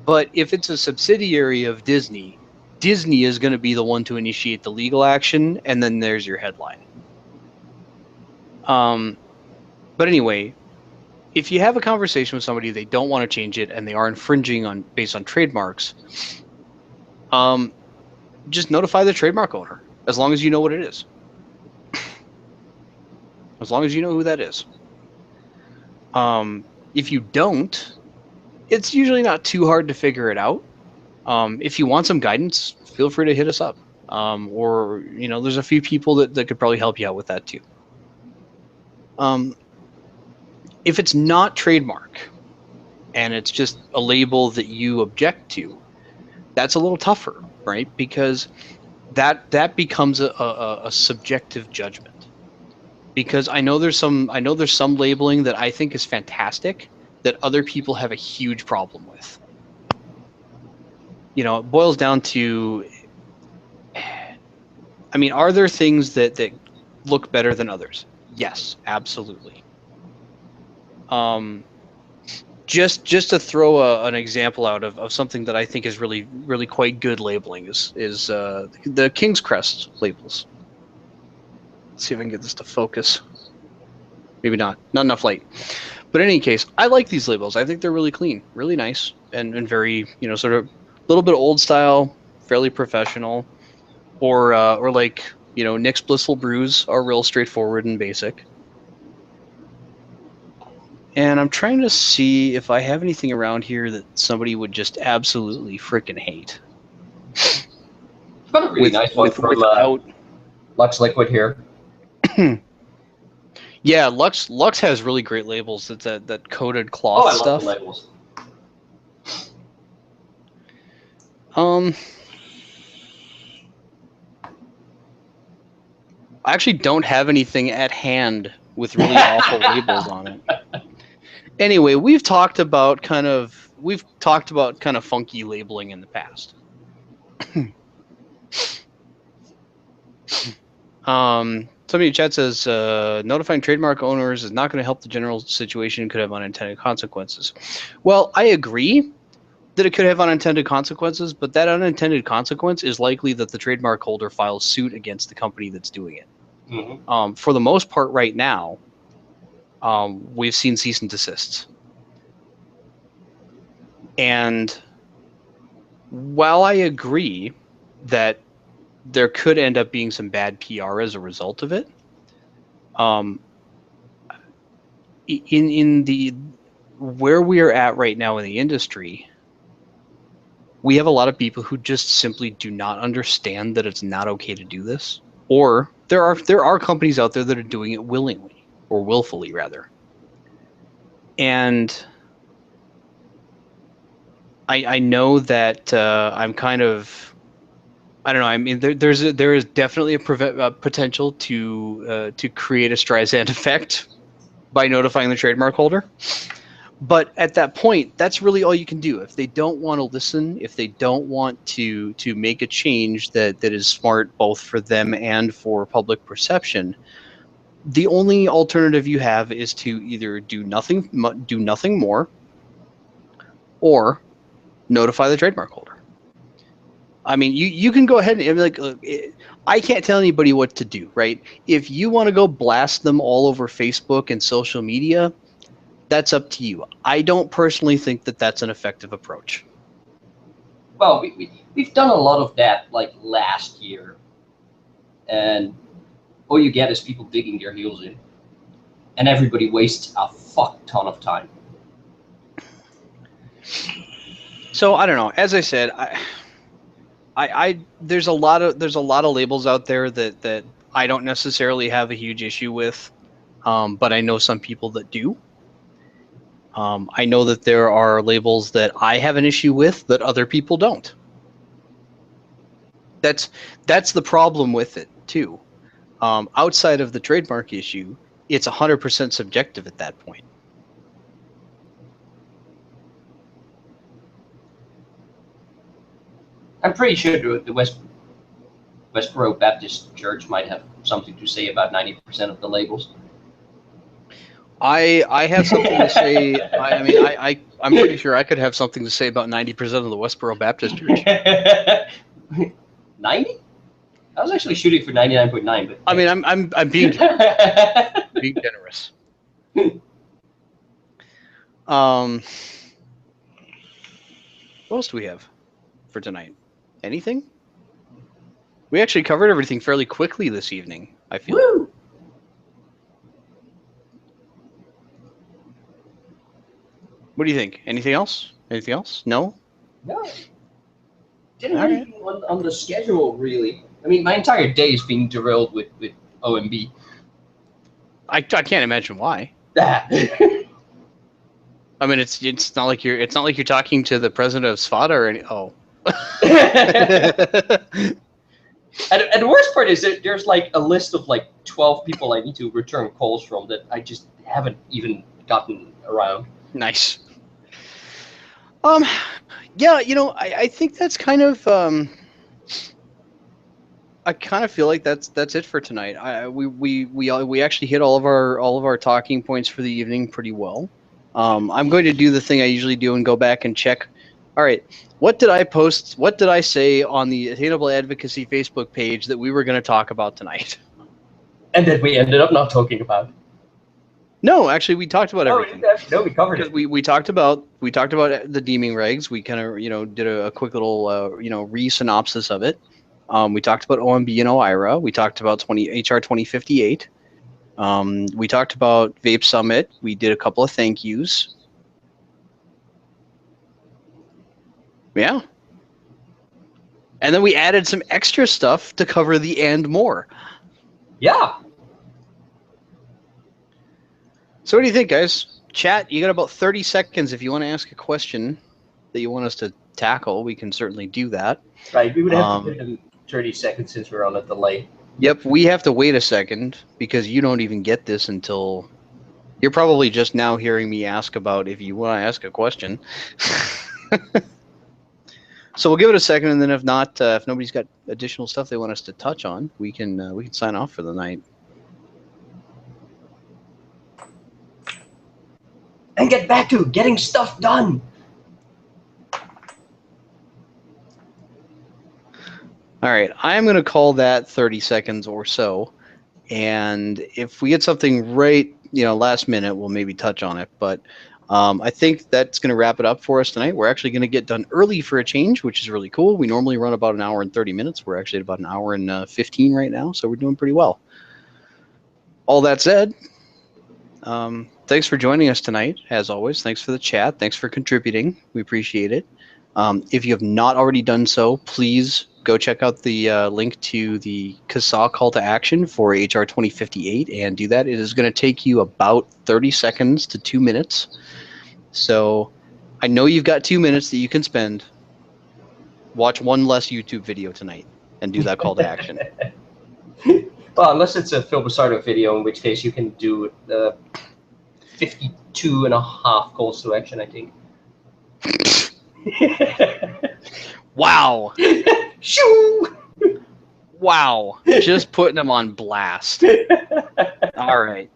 But if it's a subsidiary of Disney, Disney is going to be the one to initiate the legal action, and then there's your headline. But anyway, if you have a conversation with somebody, they don't want to change it, and they are infringing based on trademarks, just notify the trademark owner, as long as you know what it is. As long as you know who that is. If you don't, it's usually not too hard to figure it out. If you want some guidance, feel free to hit us up. Or, there's a few people that could probably help you out with that too. If it's not trademark and it's just a label that you object to, that's a little tougher, right? Because that becomes a subjective judgment. because I know there's some labeling that I think is fantastic that other people have a huge problem with. You know, it boils down to, I mean, are there things that look better than others? Yes, absolutely. Just to throw an example out of something that I think is really quite good labeling is the King's Crest labels. Let's see if I can get this to focus. Maybe not enough light. But in any case, I like these labels. I think they're really clean, really nice, and very, you know, sort of a little bit old style, fairly professional. Or like, you know, Nick's Blissful Brews are real straightforward and basic. And I'm trying to see if I have anything around here that somebody would just absolutely freaking hate. I've got a really nice one from Lux Liquid here. Yeah, Lux has really great labels. It's that coated cloth stuff. I love the labels. I actually don't have anything at hand with really awful labels on it. Anyway, we've talked about kind of funky labeling in the past. Somebody in chat says notifying trademark owners is not going to help the general situation, could have unintended consequences. Well, I agree that it could have unintended consequences, but that unintended consequence is likely that the trademark holder files suit against the company that's doing it. Mm-hmm. For the most part right now, we've seen cease and desists. And while I agree that there could end up being some bad PR as a result of it, in the where we are at right now in the industry, we have a lot of people who just simply do not understand that it's not okay to do this, or there are companies out there that are doing it willingly or willfully rather. And I know that I'm kind of, I don't know. I mean, there is definitely a potential to create a Streisand effect by notifying the trademark holder. But at that point, that's really all you can do. If they don't want to listen, if they don't want to make a change that is smart both for them and for public perception, the only alternative you have is to either do nothing more, or notify the trademark holder. I mean, you can go ahead and be like, look, I can't tell anybody what to do, right? If you want to go blast them all over Facebook and social media, that's up to you. I don't personally think that that's an effective approach. Well, we've done a lot of that like last year, and all you get is people digging their heels in, and everybody wastes a fuck ton of time. So I don't know. As I said, I there's a lot of labels out there that I don't necessarily have a huge issue with, but I know some people that do. I know that there are labels that I have an issue with that other people don't. That's the problem with it too. Outside of the trademark issue, it's 100% subjective at that point. I'm pretty sure the Westboro Baptist Church might have something to say about 90% of the labels. I have something to say. I mean, I'm pretty sure I could have something to say about 90% of the Westboro Baptist Church. 90? I was actually shooting for 99.9, but I mean, I'm being generous. Being generous. What else do we have for tonight? Anything? We actually covered everything fairly quickly this evening, I feel. Woo! What do you think? Anything else? Anything else? No? No. Didn't have anything on the schedule, really. I mean, my entire day is being derailed with OMB. I can't imagine why. I mean, it's not like you're talking to the president of SFATA or any. Oh. And the worst part is that there's like a list of like 12 people I need to return calls from that I just haven't even gotten around. Nice. Yeah, I think that's kind of I kind of feel like that's it for tonight. We actually hit all of our talking points for the evening pretty well. I'm going to do the thing I usually do and go back and check. All right, what did I post? What did I say on the Attainable Advocacy Facebook page that we were going to talk about tonight? And that we ended up not talking about. No, actually, we talked about everything. No, we covered it. We talked about the deeming regs. We kind of did a quick little re-synopsis of it. We talked about OMB and OIRA. We talked about HR2058. We talked about Vape Summit. We did a couple of thank yous. Yeah. And then we added some extra stuff to cover the and more. Yeah. So what do you think, guys? Chat, you got about 30 seconds if you want to ask a question that you want us to tackle. We can certainly do that. Right. We would have to give them 30 seconds since we're on a delay. Yep, we have to wait a second because you don't even get this until you're probably just now hearing me ask about if you want to ask a question. So we'll give it a second, and then if not, if nobody's got additional stuff they want us to touch on, we can sign off for the night. And get back to getting stuff done. All right, I'm going to call that 30 seconds or so, and if we get something right, last minute, we'll maybe touch on it. But I think that's going to wrap it up for us tonight. We're actually going to get done early for a change, which is really cool. We normally run about an hour and 30 minutes. We're actually at about an hour and 15 right now, so we're doing pretty well. All that said, thanks for joining us tonight. As always, thanks for the chat. Thanks for contributing. We appreciate it. If you have not already done so, please go check out the link to the CASA call to action for HR 2058 and do that. It is going to take you about 30 seconds to 2 minutes. So I know you've got 2 minutes that you can spend. Watch one less YouTube video tonight and do that call to action. Well, unless it's a Phil Basardo video, in which case you can do 52 and a half calls to action, I think. Wow. Shoo! Wow. Just putting them on blast. All right.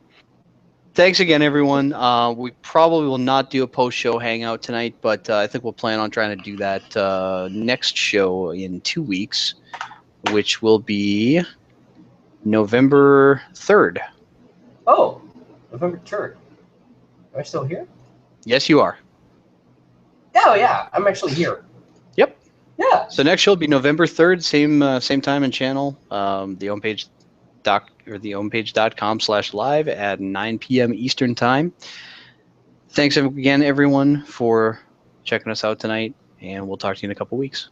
Thanks again, everyone. We probably will not do a post-show hangout tonight, but I think we'll plan on trying to do that next show in 2 weeks, which will be November 3rd. Oh, November 3rd. Am I still here? Yes, you are. Oh, yeah. I'm actually here. Yep. Yeah. So next show will be November 3rd, same time and channel. The homepage.com/live at 9 p.m. Eastern time. Thanks again, everyone, for checking us out tonight, and we'll talk to you in a couple weeks.